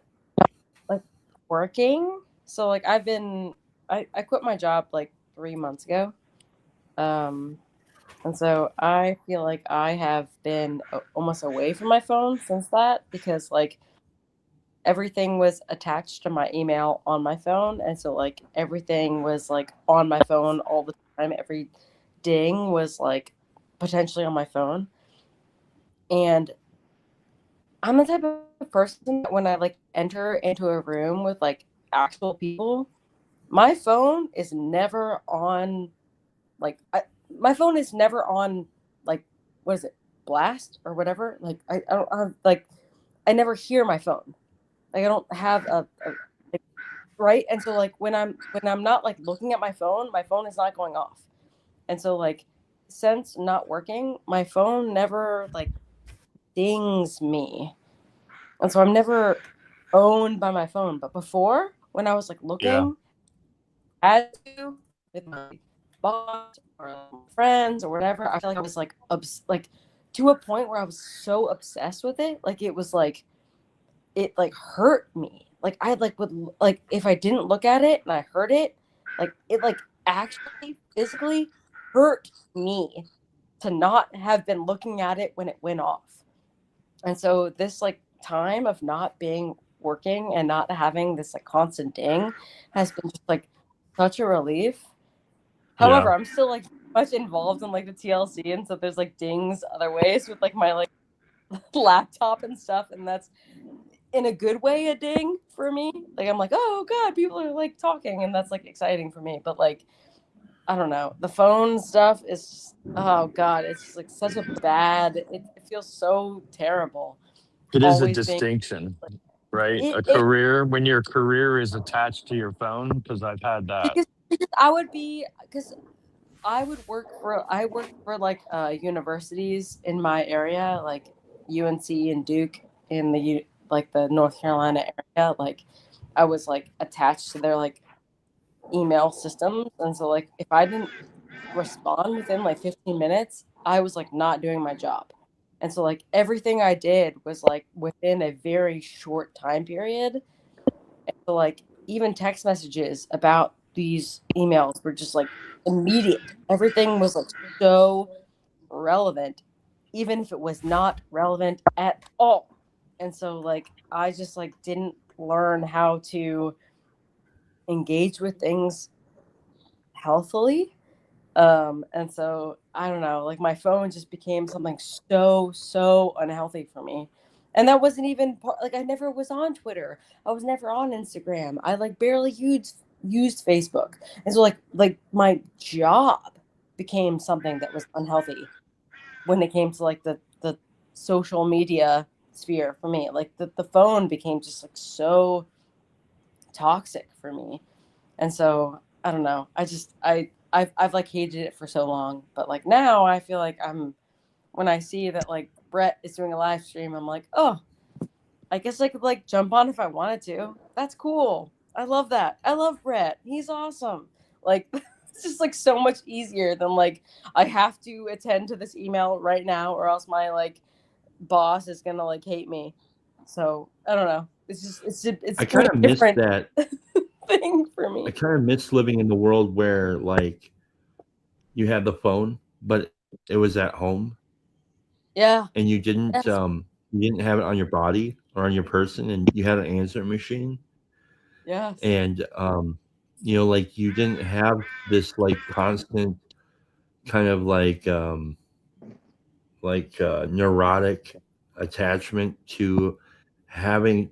like working, so like I quit my job like 3 months ago. Um and so I feel like I have been almost away from my phone since that because like everything was attached to my email on my phone, and so like everything was like on my phone all the time. Every ding was like potentially on my phone. And I'm the type of person that when I like enter into a room with like actual people, my phone is never on like my phone is never on like what is it, blast or whatever. Like I don't have like I never hear my phone. Like I don't have a like, right. And so like when I'm not like looking at my phone is not going off. And so like since not working, my phone never like dings me. And so I'm never owned by my phone. But before, when I was like Yeah. looking, I had to with my boss or friends or whatever. I feel like I was like like to a point where I was so obsessed with it, like it was like it like hurt me. Like I like would like if I didn't look at it and I heard it, like it like actually physically hurt me to not have been looking at it when it went off. And so this like time of not being working and not having this like constant ding has been just like such a relief. Yeah. However, I'm still like much involved in like the TLC, and so there's like dings other ways with like my like laptop and stuff, and that's in a good way a ding for me. Like I'm like, oh god, people are like talking, and that's like exciting for me. But like, I don't know, the phone stuff is just, oh god, it's just like such a bad. It feels so terrible. It is a Always being distinction, right? A it career, when your career is attached to your phone, because I've had that. because I would be because I worked for like universities in my area, like UNC and Duke in the like the North Carolina area. Like I was like attached to their like email systems, and so like if I didn't respond within like 15 minutes, I was like not doing my job. And so like everything I did was like within a very short time period. And so like even text messages about these emails were just like immediate. Everything was like so relevant, even if it was not relevant at all. And so like I just like didn't learn how to engage with things healthily. And so I don't know, like my phone just became something so unhealthy for me. And that wasn't even like I never was on Twitter. I was never on Instagram. I like barely used Facebook. And so like my job became something that was unhealthy when it came to like the social media sphere for me. Like the phone became just like so toxic for me. And so I don't know. I've like hated it for so long, but like now I feel like when I see that like Brett is doing a live stream, I'm like, oh, I guess I could like jump on if I wanted to. That's cool. I love that. I love Brett. He's awesome. Like it's just like so much easier than like I have to attend to this email right now or else my like boss is gonna like hate me. So I don't know. It's I been kind a of miss different that. thing for I me. kind of miss living in the world where like you had the phone, but it was at home, Yeah. and Yes. you didn't have it on your body or on your person, and you had an answering machine, Yes. and like you didn't have this like constant kind of neurotic attachment to having.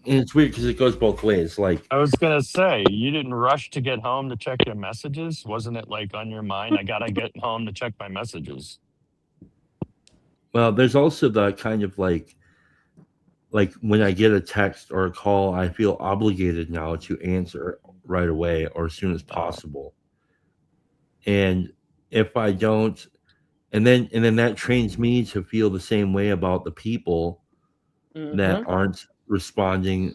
And it's weird because it goes both ways. Like, I was gonna say, you didn't rush to get home to check your messages. Wasn't it like on your mind? I gotta get home to check my messages. well, there's also the kind of like when I get a text or a call, I feel obligated now to answer right away or as soon as Uh, possible. And if I don't, and then that trains me to feel the same way about the people that Mm-hmm. aren't responding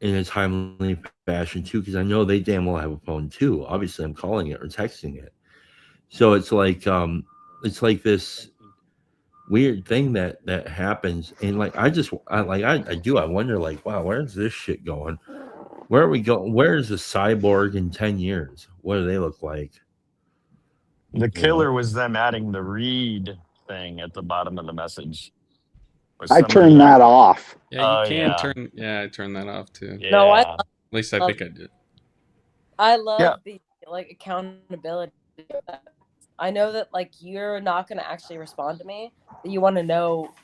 in a timely fashion too, because I know they damn well have a phone too. Obviously, I'm calling it or texting it. So it's like this weird thing that happens, and like I wonder like, wow, where's this shit going? Where are we going? Where is the cyborg in 10 years? What do they look like? the You know? killer was them adding the read thing at the bottom of the message. Or I somebody, turned Yeah. that off. Yeah, you oh can yeah, turn. Yeah, I turned that off too. No, yeah, At least I love think I did. I yeah. love the like accountability of that. I know that like you're not gonna actually respond to me, but you want to know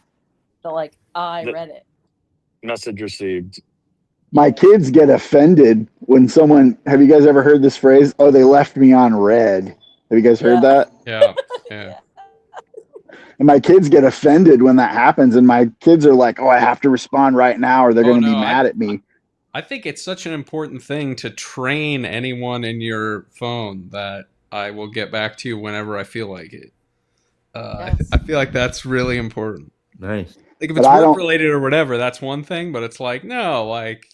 that like I The read it. message received. My kids get offended when someone, have you guys ever heard this phrase? Oh, they left me on red. Have you guys heard Yeah. that? Yeah, yeah. Yeah. And my kids get offended when that happens. And my kids are like, oh, I have to respond right now or they're Oh going to be no, mad at me. I think it's such an important thing to train anyone in your phone that I will get back to you whenever I feel like it. Yes. I feel like that's really important. Nice. Like if But it's I work don't, related or whatever, that's one thing. But it's like no, like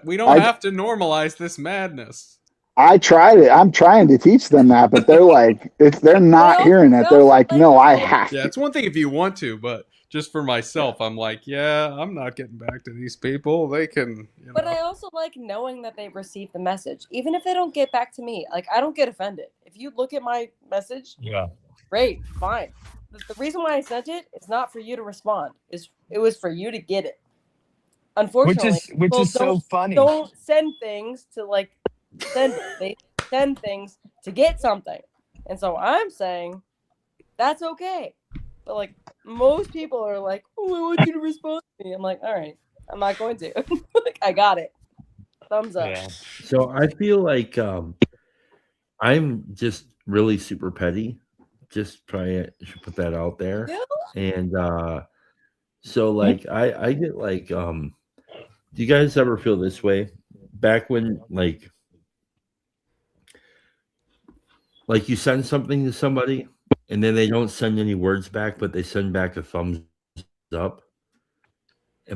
we don't I, have to normalize this madness. I tried it. I'm trying to teach them that, but they're like, if they're But not hearing it, I they're also like, like no, I knowing. have Yeah, to. it's one thing if you want to, but just for Yeah. myself, I'm like, yeah, I'm not getting back to these people. They can, But I also like knowing that they received the message, even if they don't get back to me. Like I don't get offended. If you look at my message, Yeah, great, fine. The reason why I sent it is not for you to respond. It was for you to get it. Unfortunately, which people is so funny. don't send things to like send it. They send things to get something. And so I'm saying that's okay. But like most people are like, oh, I want you to respond to me. I'm like, all right, I'm not going to. Like, I got it. Thumbs up. Yeah. So I feel like I'm just really super petty. Just try should put that out there. Yeah. And so like I get like do you guys ever feel this way? Back when like you send something to somebody and then they don't send any words back, but they send back a thumbs up.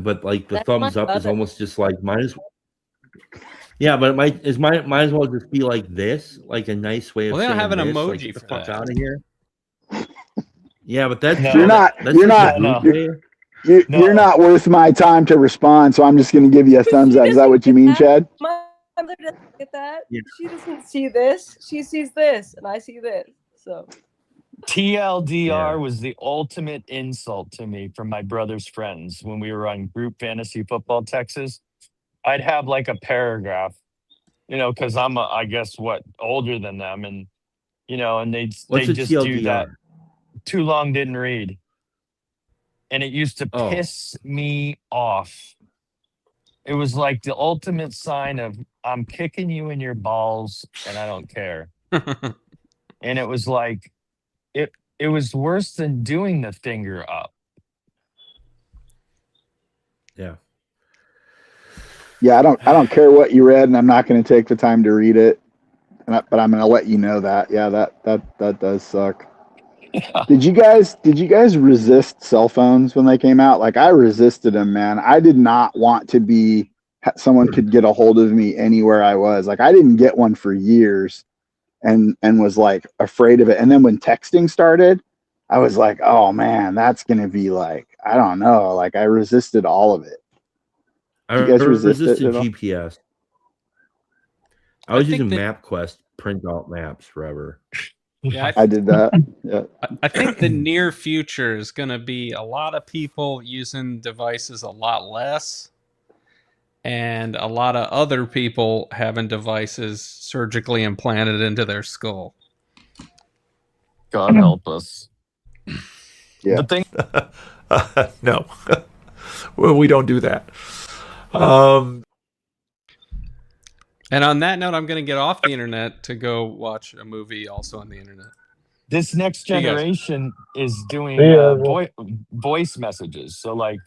But like the That's my thumbs up is mother. almost just like yeah, but might as well just be like this, like a nice way of Well, they don't saying have an this, like emoji get the for fuck that. out of here. Yeah, but that's No. You're not. that's You're just not. a No. good way. You're not worth my time to respond. So I'm just going to give you a thumbs She up. Is that doesn't what you get mean, that. Chad? My mother doesn't get that. Yeah. She doesn't see this. She sees this, and I see this. So TLDR Yeah. was the ultimate insult to me from my brother's friends when we were on group fantasy football Texas. I'd have like a paragraph, because I'm I guess older than them, and and What's they'd a just do that. TLDR? Too long didn't read, and it used to Oh, piss me off. It was like the ultimate sign of I'm kicking you in your balls, and I don't care. And it was like it was worse than doing the finger up. yeah. Yeah, I don't care what you read, and I'm not going to take the time to read it. But I'm going to let you know that. Yeah, that does suck. Did you guys resist cell phones when they came out? Like I resisted them, man. I did not want to be someone could get a hold of me anywhere I was. Like I didn't get one for years, and was like afraid of it. And then when texting started, I was like, oh man, that's going to be like, I don't know. Like I resisted all of it. I Did you guys resist it resisted at all? GPS. I I was think using that MapQuest print out maps forever. yeah, I did that. Yeah. I think the near future is going to be a lot of people using devices a lot less, and a lot of other people having devices surgically implanted into their skull. God help us. Yeah. The thing No, well, we don't do that. And on that note, I'm going to get off the internet to go watch a movie also on the internet. this next See you guys. generation is doing Yeah. voice messages. So like,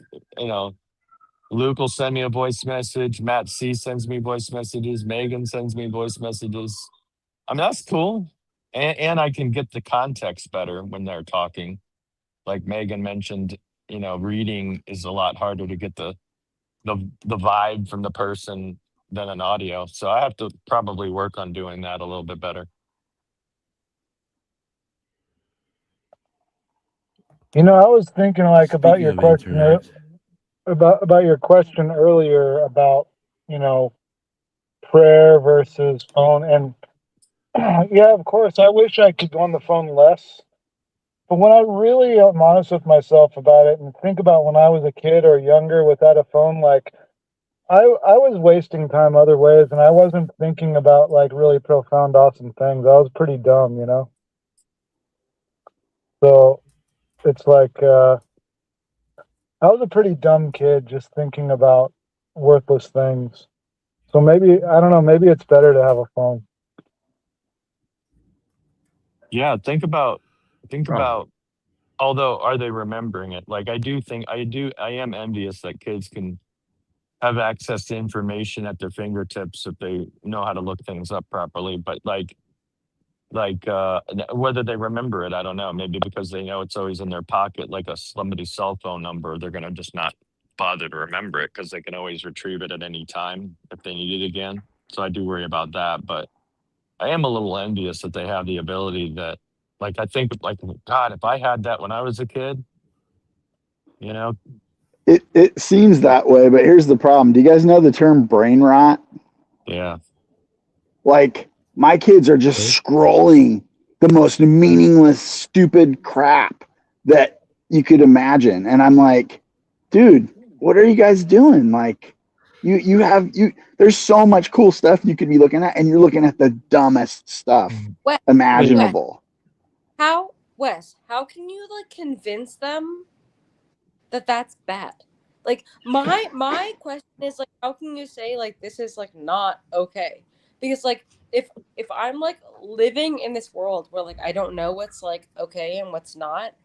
Luke will send me a voice message. Matt C sends me voice messages. Megan sends me voice messages. I mean, that's cool. And I can get the context better when they're talking. Like Megan mentioned, reading is a lot harder to get the vibe from the person than an audio. So I have to probably work on doing that a little bit better. I was thinking like about Speaking your of question internet, about your question earlier about prayer versus phone, and yeah, of course, I wish I could go on the phone less. But when I really am honest with myself about it and think about when I was a kid or younger without a phone, like I was wasting time other ways, and I wasn't thinking about like really profound, awesome things. I was pretty dumb, So it's like I was a pretty dumb kid, just thinking about worthless things. So maybe I don't know. Maybe it's better to have a phone. Yeah, think about oh, although are they remembering it? Like I am envious that kids can have access to information at their fingertips if they know how to look things up properly. But whether they remember it, I don't know. Maybe because they know it's always in their pocket, like somebody's cell phone number, they're gonna just not bother to remember it because they can always retrieve it at any time if they need it again. So I do worry about that, but I am a little envious that they have the ability that, like, I think, like, God, if I had that when I was a kid, you know, It seems that way, but here's the problem. Do you guys know the term brain rot? yeah, Like my kids are just scrolling the most meaningless, stupid crap that you could imagine. And I'm like, dude, what are you guys doing? Like there's so much cool stuff you could be looking at, and you're looking at the dumbest stuff Wet. imaginable. How, Wes, how can you like convince them that that's bad? Like my question is like, how can you say like this is like not okay? Because like if I'm like living in this world where like I don't know what's like okay and what's not,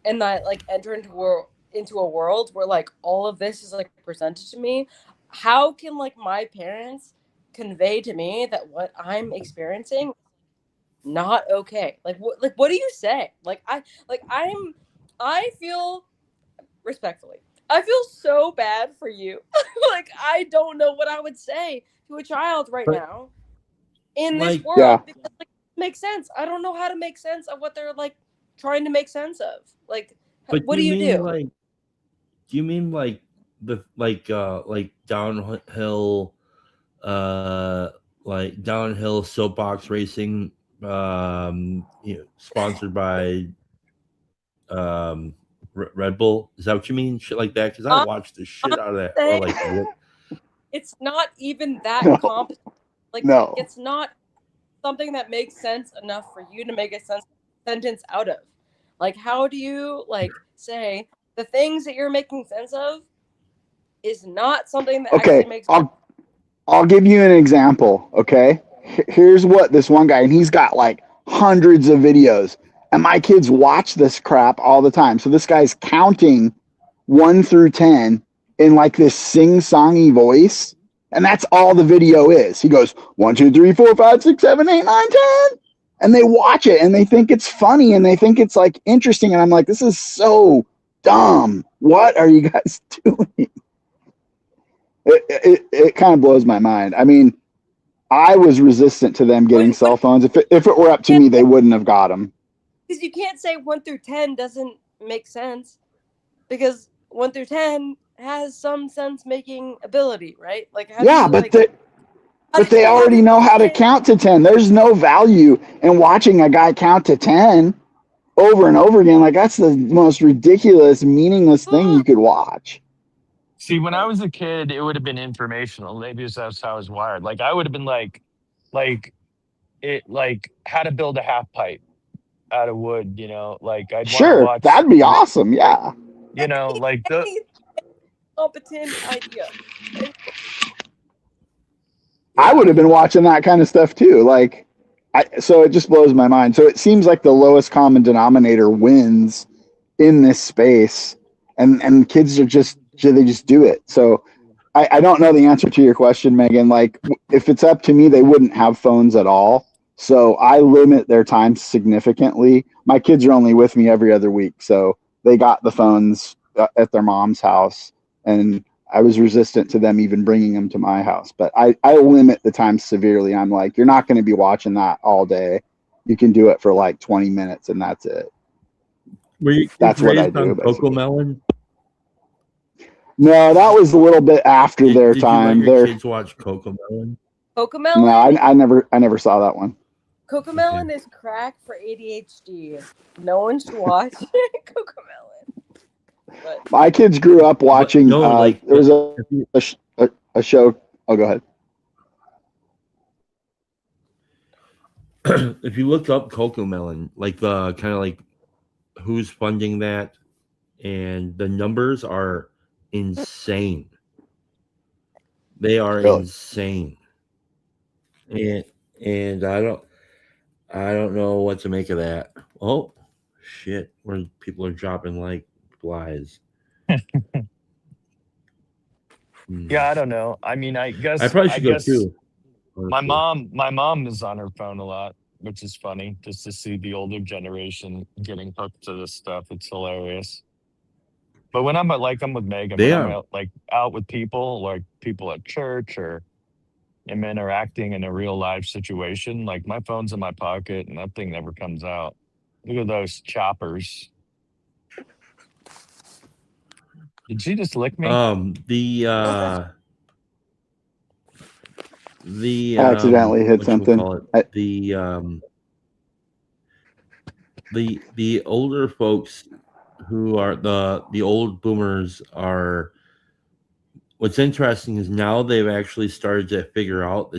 and I like enter into a world where like all of this is like presented to me, how can like my parents convey to me that what I'm experiencing not okay? Like what do you say? I feel respectfully, I feel so bad for you. Like I don't know what I would say to a child right But now in this like, Yeah. world because like it makes sense. I don't know how to make sense of what they're like trying to make sense of. Like but what do you do? do you mean like the like downhill like downhill soapbox racing sponsored by Red Bull? Is that what you mean? Shit like that? Because I I'm, watched the I'm shit out of that. Or saying like it's not even that No. competent. Like No. it's not something that makes sense enough for you to make a sentence out of. Like how do you like say the things that you're making sense of is not something that actually Okay. makes I'll give you an example. Okay. Here's what this one guy, and he's got like hundreds of videos, and my kids watch this crap all the time. So this guy's counting 1 through 10 in like this sing-songy voice, and that's all the video is. He goes 1, 2, 3, 4, 5, 6, 7, 8, 9, 10, and they watch it and they think it's funny and they think it's like interesting. And I'm like, this is so dumb. What are you guys doing? It kind of blows my mind. I mean, I was resistant to them getting cell phones. If it were up to me, they wouldn't have got them. Because you can't say 1 through 10 doesn't make sense because 1 through 10 has some sense making ability, right? Like how do Yeah, you but like they already know how to count to 10. There's no value in watching a guy count to 10 over and over again. Like that's the most ridiculous, meaningless thing you could watch. See, when I was a kid, it would have been informational. Maybe that's how I was wired. Like I would have been like how to build a half pipe out of wood. You know, like I'd want to Sure, watch. that'd be awesome. Yeah. You know, like the competent idea. I would have been watching that kind of stuff too. Like, so it just blows my mind. So it seems like the lowest common denominator wins in this space, and kids are they just do it. So I don't know the answer to your question, Megan. Like, if it's up to me, they wouldn't have phones at all. So I limit their time significantly. My kids are only with me every other week, so they got the phones at their mom's house, and I was resistant to them even bringing them to my house. But I limit the time severely. I'm like, you're not going to be watching that all day. You can do it for like 20 minutes, and that's it. That's what I do. Coco Melon? No, that was a little bit after their did time. You let your kids watch Coco Melon? Cocomelon? No, I never saw that one. Cocomelon is crack for ADHD. No one should watch Cocomelon. But My kids grew up watching. No, like there was a show. Oh, go ahead. If you look up Coco Melon, like the kind of like who's funding that, and the numbers are insane. They are Really? insane, and I don't know what to make of that. Oh shit! Where people are dropping like flies. yeah, I don't know. I mean, I I probably I should go guess too. my Honestly. mom is on her phone a lot, which is funny just to see the older generation getting hooked to this stuff. It's hilarious. But when I'm with Megan, They when I'm are. out with people, like people at church or am interacting in a real life situation, like my phone's in my pocket and that thing never comes out. Look at those choppers. Did she just lick me? The I accidentally hit something. whatchamacallit, the older folks who are the old boomers are. What's interesting is now they've actually started to figure out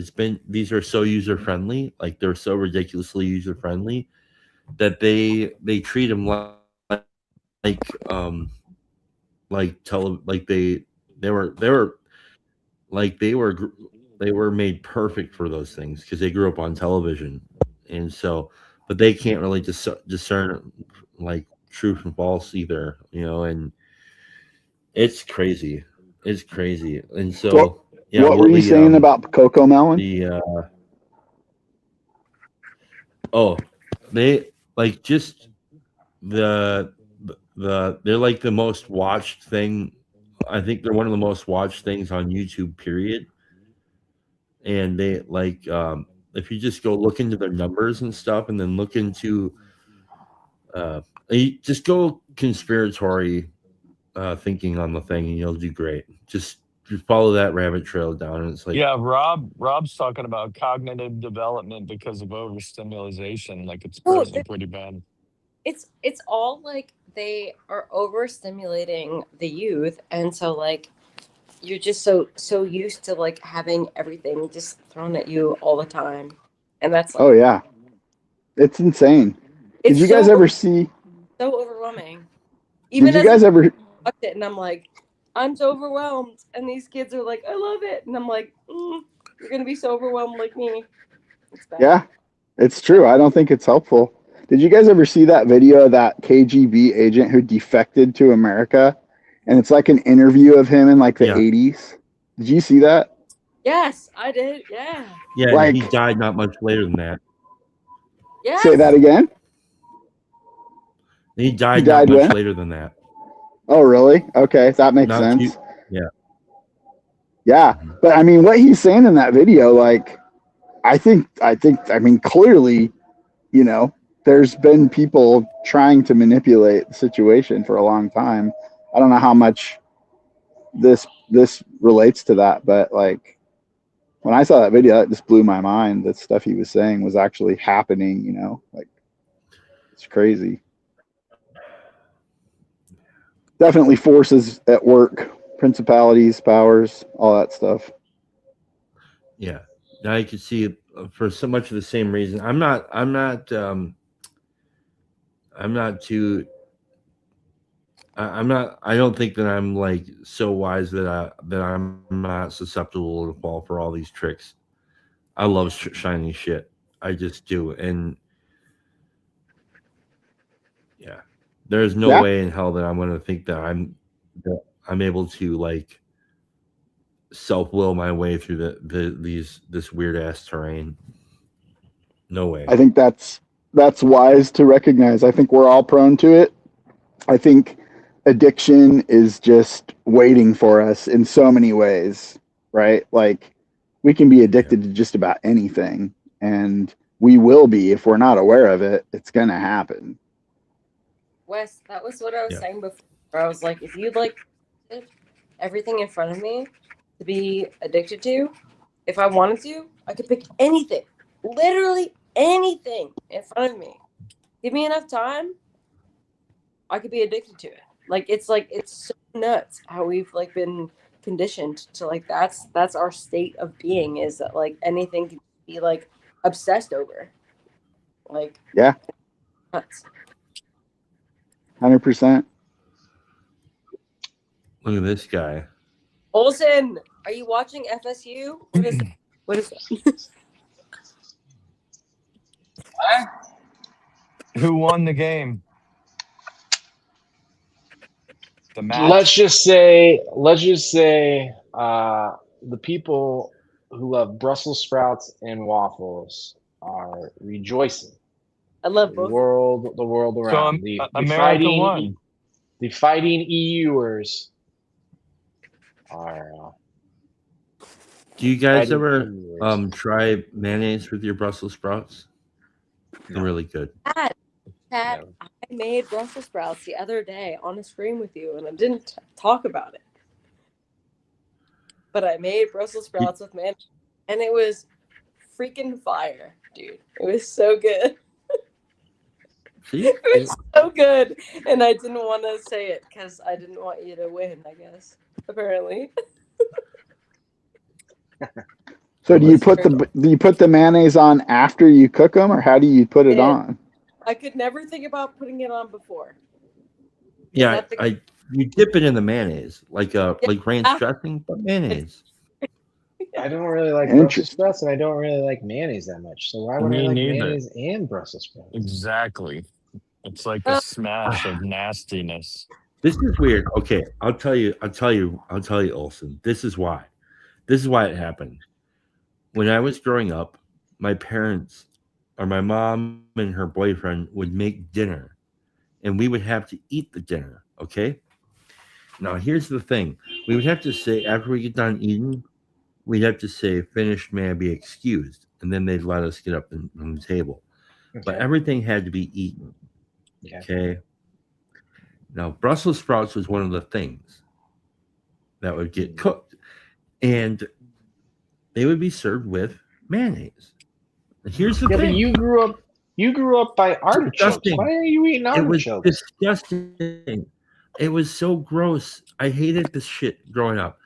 these are so user friendly, like they're so ridiculously user friendly that they treat them like like they were like they were made perfect for those things because they grew up on television, and so but they can't really discern like true from false either, and it's crazy. It's crazy. And What so yeah, What well, were you saying about Coco Melon? the oh, they like just the they're like the most watched thing. I think they're one of the most watched things on YouTube, period. And they like if you just go look into their numbers and stuff and then look into you just go conspiratory thinking on the thing and you'll do great. Just follow that rabbit trail down and it's like Yeah, Rob's talking about cognitive development because of overstimulation. Like it's Oh, pretty bad. it's all like they are overstimulating the youth, and so like you're just so used to like having everything just thrown at you all the time, and that's like Oh yeah, it's insane. Did it's you guys ever see? so overwhelming. Did Even you as guys ever? watch it, and I'm like, I'm so overwhelmed, and these kids are like, I love it, and I'm like, you're gonna be so overwhelmed like me. It's bad. Yeah, it's true. I don't think it's helpful. Did you guys ever see that video of that KGB agent who defected to America? And it's like an interview of him in like the Yeah. 80s. Did you see that? Yes, I did. Yeah. yeah, Like- he died not much later than that. Yes. Say that again? He died died not much when? later than that. Oh, really? Okay, that makes Not sense. too- yeah. Yeah, but I mean, what he's saying in that video, like, I mean, clearly, there's been people trying to manipulate the situation for a long time. I don't know how much this relates to that, but like, when I saw that video, that just blew my mind. The stuff he was saying was actually happening. Like, it's crazy. Definitely forces at work, principalities, powers, all that stuff. Yeah. Now you can see for so much of the same reason. I'm not too I don't think that I'm like so wise that I'm not susceptible to fall for all these tricks. I love shiny shit. I just do. And yeah. There's no Yeah. way in hell that I'm going to think that I'm able to like self-will my way through this weird ass terrain. No way. I think that's wise to recognize. I think we're all prone to it. I think addiction is just waiting for us in so many ways, right? Like, we can be addicted to just about anything, and we will be if we're not aware of it. It's going to happen. Wes, that was what I was saying before. I was like, if you'd like everything in front of me to be addicted to, if I wanted to, I could pick anything, literally anything in front of me. Give me enough time, I could be addicted to it. It's so nuts how we've like been conditioned to like that's our state of being, is that like anything can be like obsessed over. Like, yeah, nuts. 100%. Look at this guy. Olsen, are you watching FSU? What is that? Who won the game? The match? Let's just say the people who love Brussels sprouts and waffles are rejoicing. I love The both. world around. America won. The fighting EUers are. Do you guys fighting ever EUers. try mayonnaise with your Brussels sprouts? They're really good. Pat, Yeah. I made Brussels sprouts the other day on a stream with you, and I didn't talk about it. But I made Brussels sprouts with mayonnaise, and it was freaking fire, dude. It was so good. See? It was so good, and I didn't want to say it because I didn't want you to win, I guess. Apparently. So do you put the mayonnaise on after you cook them, or how do you put it on? I could never think about putting it on before. Yeah, that the- you dip it in the mayonnaise like ranch Yeah. dressing, but mayonnaise. I don't really like Interesting. Brussels sprouts, and I don't really like mayonnaise that much. So why would I Me like neither. mayonnaise and Brussels sprouts? Exactly. It's like a smash of nastiness. This is weird. Okay, I'll tell you, Olson. This is why. This is why it happened. When I was growing up, my parents or my mom and her boyfriend would make dinner, and we would have to eat the dinner. Okay. Now here's the thing: we would have to say after we get done eating, we'd have to say, "Finished, may I be excused," and then they'd let us get up from the table. But Okay. everything had to be eaten. Okay. Okay. Now, Brussels sprouts was one of the things that would get cooked, and they would be served with mayonnaise. And here's the Yeah, but thing: you grew up by artichokes. disgusting. Why are you eating It was artichokes? disgusting. It was so gross. I hated this shit growing up.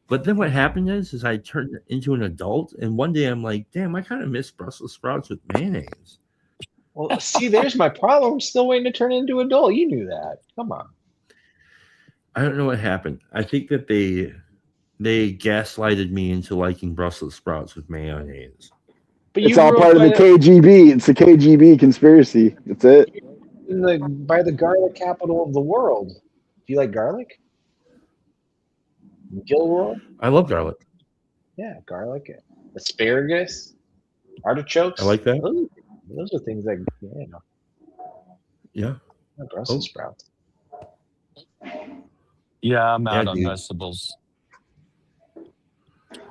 But then what happened is I turned into an adult, and one day I'm like, damn, I kind of miss Brussels sprouts with mayonnaise. Well, see, there's my problem. I'm still waiting to turn into an adult. You knew that. Come on. I don't know what happened. I think that they gaslighted me into liking Brussels sprouts with mayonnaise. But It's you all grew part up of the KGB. It's the KGB conspiracy. That's it. by the garlic capital of the world. Do you like garlic? Gilroy? I love garlic. Yeah, garlic. Asparagus, artichokes. I like that. Those are things that Yeah. Brussels sprouts. Yeah, I'm out on dude. vegetables.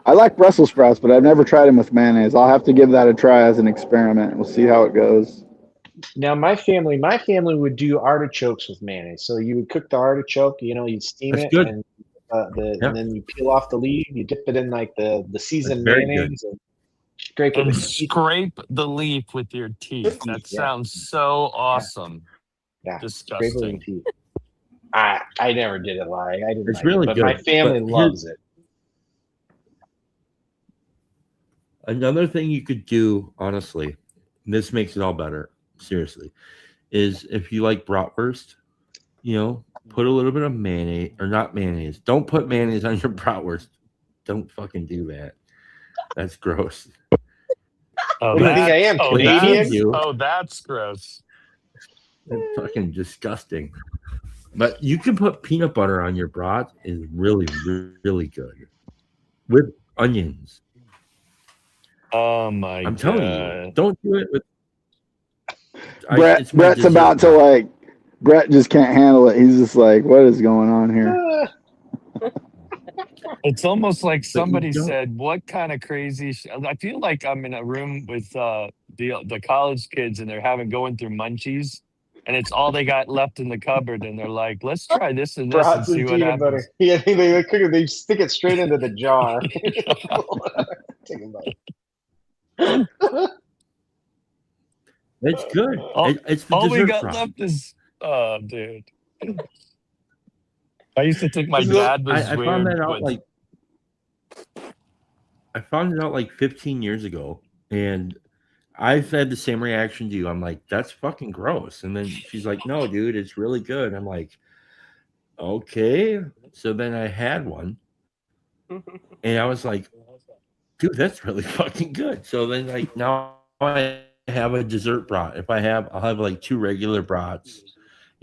I like Brussels sprouts, but I've never tried them with mayonnaise. I'll have to give that a try as an experiment. We'll see how it goes. Now, my family would do artichokes with mayonnaise. So you would cook the artichoke, you'd steam That's it, good. and Yeah. and then you peel off the leaf. You dip it in like the seasoned very mayonnaise and scrape it And with your teeth. scrape the leaf with your teeth. That Yeah. sounds so awesome. Yeah, scrape it with your Disgusting. teeth. I never did it like I didn't It's like really it, but my good, family but loves it. Another thing you could do, honestly, and this makes it all better, seriously, is if you like bratwurst, put a little bit of mayonnaise, or not mayonnaise. Don't put mayonnaise on your bratwurst. Don't fucking do that. That's gross. Oh, What do you think I am, Canadian? That's gross. That's fucking disgusting. But you can put peanut butter on your brat. Is really, really good with onions. Oh my I'm god! telling you, don't do it with. Brett's about to like. Brett just can't handle it. He's just like, "What is going on here?" It's almost like somebody said, "What kind of crazy?" I feel like I'm in a room with the college kids, and they're going through munchies, and it's all they got left in the cupboard, and they're like, "Let's try this and this and Brats see and what peanut happens." butter. Yeah, they cook it. They stick it straight into the jar. Take a bite. It's good. It's the all we dessert got brat. left is, oh, dude. I used to think my dad was I weird. found that out I found it out like 15 years ago, and I've had the same reaction to you. I'm like, that's fucking gross. And then she's like, no, dude, it's really good. I'm like, okay. So then I had one, and I was like, dude, that's really fucking good. So then, like, now I have a dessert brat. I'll have like two regular brats.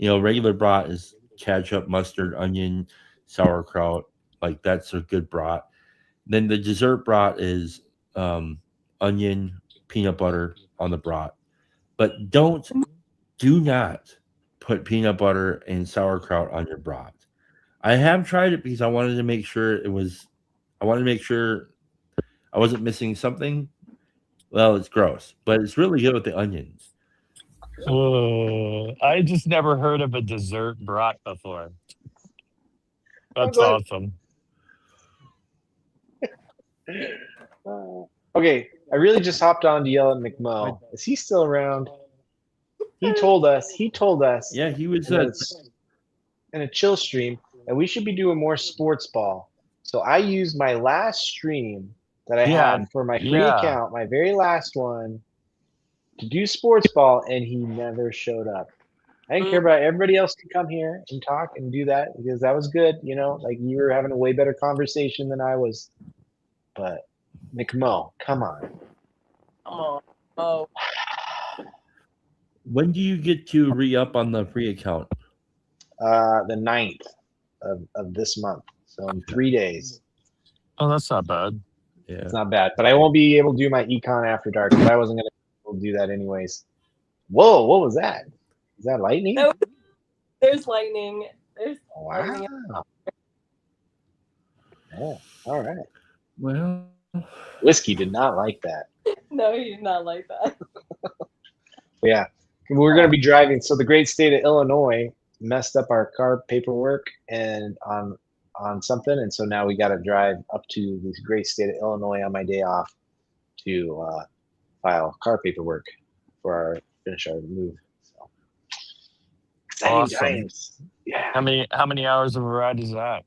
Regular brat is ketchup, mustard, onion, sauerkraut. Like, that's a good brat. Then the dessert brat is onion, peanut butter on the brat. But do not put peanut butter and sauerkraut on your brat. I have tried it because I wanted to make sure I wasn't missing something. Well, it's gross, but it's really good with the onions. I just never heard of a dessert brat before. That's awesome. Okay, I really just hopped on to yell at McMo. Is he still around? He told us. Yeah, he was in a chill stream that we should be doing more sports ball. So I used my last stream that I had for my free account, my very last one, to do sports ball, and he never showed up. I didn't care about everybody else to come here and talk and do that because that was good. You know, like you were having a way better conversation than I was. But Nick Mo, come on. Oh, When do you get to re-up on the free account? The 9th of this month. So in 3 days. Oh, that's not bad. Yeah. It's not bad. But I won't be able to do my econ after dark, but I wasn't going to be able to do that anyways. Whoa, what was that? Is that lightning? No, there's lightning. There's lightning. Wow. Yeah, all right. Well, Whiskey did not like that. No, he's not like that. Yeah, we're going to be driving. So the great state of Illinois messed up our car paperwork and on something, and so now we got to drive up to the great state of Illinois on my day off to file car paperwork finish our move. So exciting Awesome. times. Yeah. How many hours of a ride is that?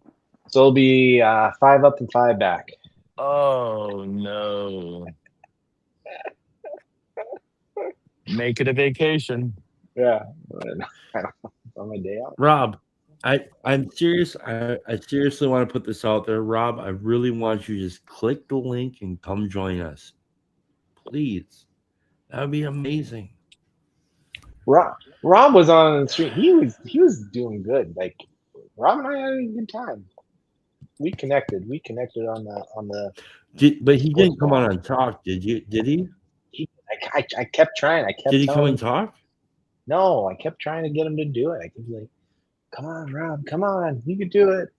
So it'll be 5 up and 5 back. Oh no. Make it a vacation. Yeah. On my day off. Rob, I'm serious. I seriously want to put this out there. Rob, I really want you to just click the link and come join us. Please. That would be amazing. Rob was on the street. He was doing good. Like Rob and I had a good time. We connected on the But he didn't come on and talk, did you? Did he? I kept trying. Did he come and talk? No, I kept trying to get him to do it. I kept like, come on, Rob, come on, you could do it.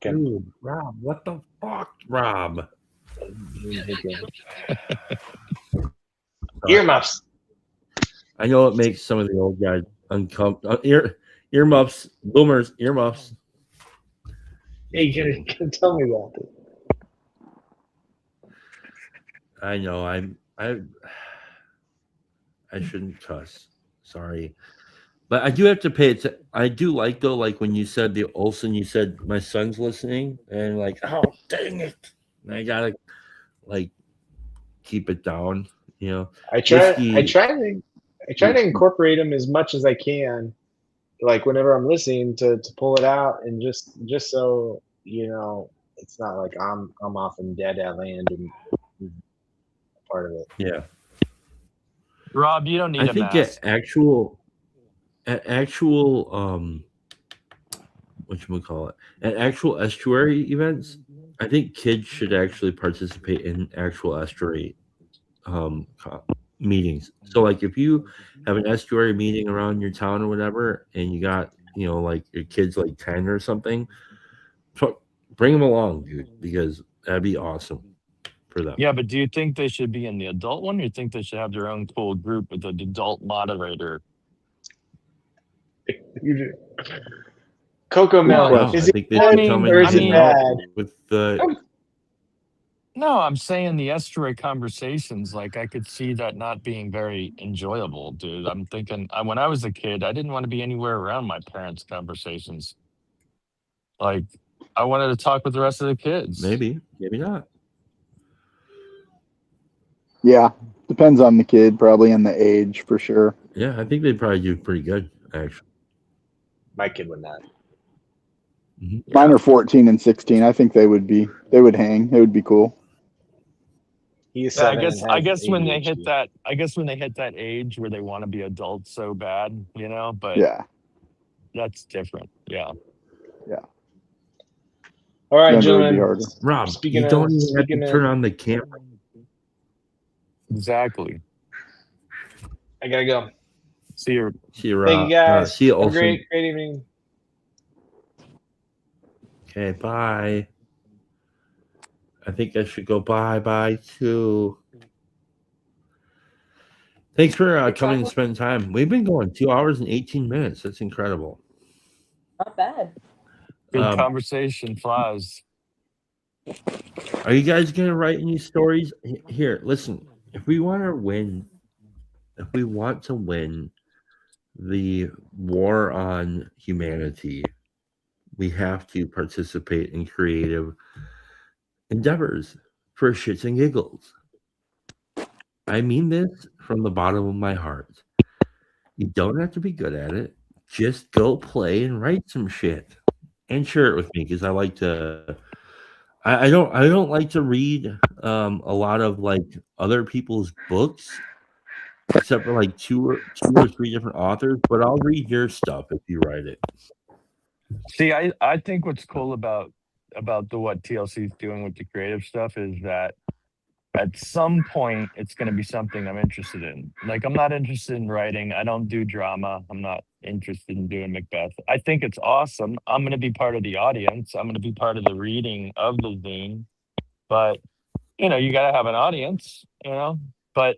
Dude, Rob, what the fuck, Rob? Earmuffs. I know it makes some of the old guys uncomfortable. Earmuffs, boomers, earmuffs. Hey, you gotta tell me about it. I know. I shouldn't cuss. Sorry, but I do have to pay it. I do like though, like when you said the Olsen, you said my son's listening, and like, oh dang it, and I gotta like keep it down. You know, I try to incorporate them as much as I can, like whenever I'm listening to pull it out, and just so you know, it's not like I'm off in dead land and part of it. Yeah. Rob, you don't need I a think mask. at actual whatchamacallit, at actual estuary events, I think kids should actually participate in actual estuary meetings. So like if you have an estuary meeting around your town or whatever, and you got, you know, like your kids like 10 or something, bring them along, dude, because that'd be awesome for them. Yeah, but do you think they should be in the adult one, or you think they should have their own cool group with an adult moderator? Cocoa Melon. Well, Is I think they should come or is it in bad? with the. No, I'm saying the estuary conversations, like I could see that not being very enjoyable, dude. I'm thinking when I was a kid, I didn't want to be anywhere around my parents' conversations. Like I wanted to talk with the rest of the kids. Maybe not. Yeah, depends on the kid, probably, and the age for sure. Yeah, I think they'd probably do pretty good, actually. My kid would not. Mine are 14 and 16. I think they would hang. It would be cool. He's Yeah, 7 I guess when they ADHD. hit that age where they want to be adults so bad, you know, but Yeah. that's different. Yeah. All right, Younger would be gentlemen. harder. Rob, Speaking you don't of- even have speaking to of- turn on the camera. Exactly. I gotta go. See you. See you, Rob. Thank you guys. See you, Have a Olsen. great evening. Okay, bye. I think I should go bye too. Thanks for coming and spending time. We've been going 2 hours and 18 minutes. That's incredible. Not bad. Good conversation flies. Are you guys going to write any stories? Here, listen. If we want to win the war on humanity, we have to participate in creative endeavors for shits and giggles. I mean this from the bottom of my heart. You don't have to be good at it. Just go play and write some shit and share it with me because I like to. I don't like to read a lot of like other people's books except for like two or three different authors. But I'll read your stuff if you write it. See, I think what's cool about the what TLC is doing with the creative stuff is that at some point it's going to be something I'm interested in. Like I'm not interested in writing. I don't do drama. I'm not interested in doing Macbeth. I think it's awesome. I'm going to be part of the audience. I'm going to be part of the reading of the zine. But you got to have an audience. But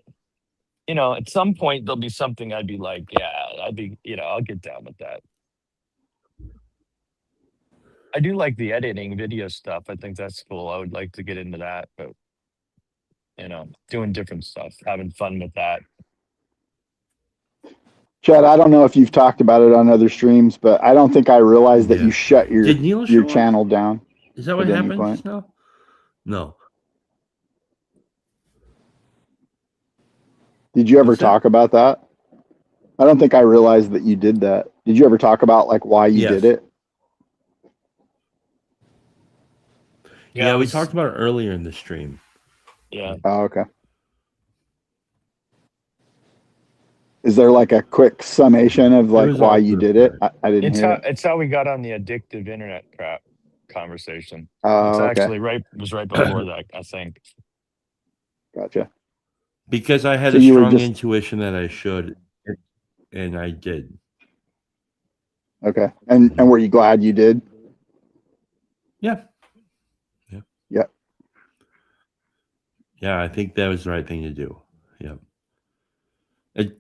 at some point there'll be something I'd be like, yeah, I'll get down with that. I do like the editing video stuff. I think that's cool. I would like to get into that, but doing different stuff, having fun with that. Chad, I don't know if you've talked about it on other streams, but I don't think I realized that Yeah. you shut Did Neil show your up? channel down. Is that what at any happened point. just now? No. Did you ever What's that? talk about that? I don't think I realized that you did that. Did you ever talk about like why you Yes. did it? Yeah, it we was- talked about it earlier in the stream. Yeah. Oh, okay. Is there like a quick summation of like was why all you through did it? that. I didn't It's hear how it. it's how we got on the addictive internet crap conversation. Oh, It's okay. actually right before that, I think. Gotcha. Because I had So a you were strong just- intuition that I should, and I did. Okay. And were you glad you did? Yeah. Yeah, I think that was the right thing to do. Yeah.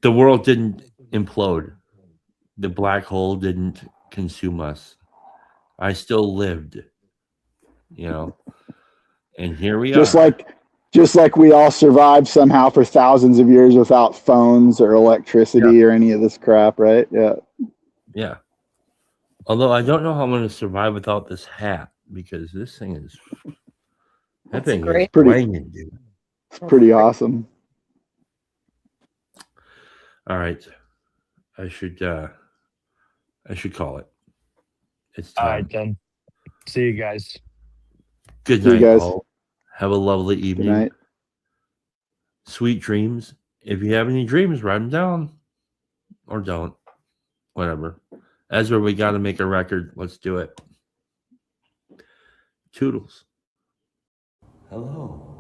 The world didn't implode. The black hole didn't consume us. I still lived. And here we Just are. like we all survived somehow for thousands of years without phones or electricity or any of this crap, right? Yeah. Yeah. Although I don't know how I'm going to survive without this hat because this thing is That's is great. blinging, dude. It's pretty awesome. All right. I should call it. It's All time. right, then. See you guys. Good See you night, guys. all. Have a lovely Good evening. night. Sweet dreams. If you have any dreams, write them down. Or don't. Whatever. Ezra, we got to make a record. Let's do it. Toodles. Hello.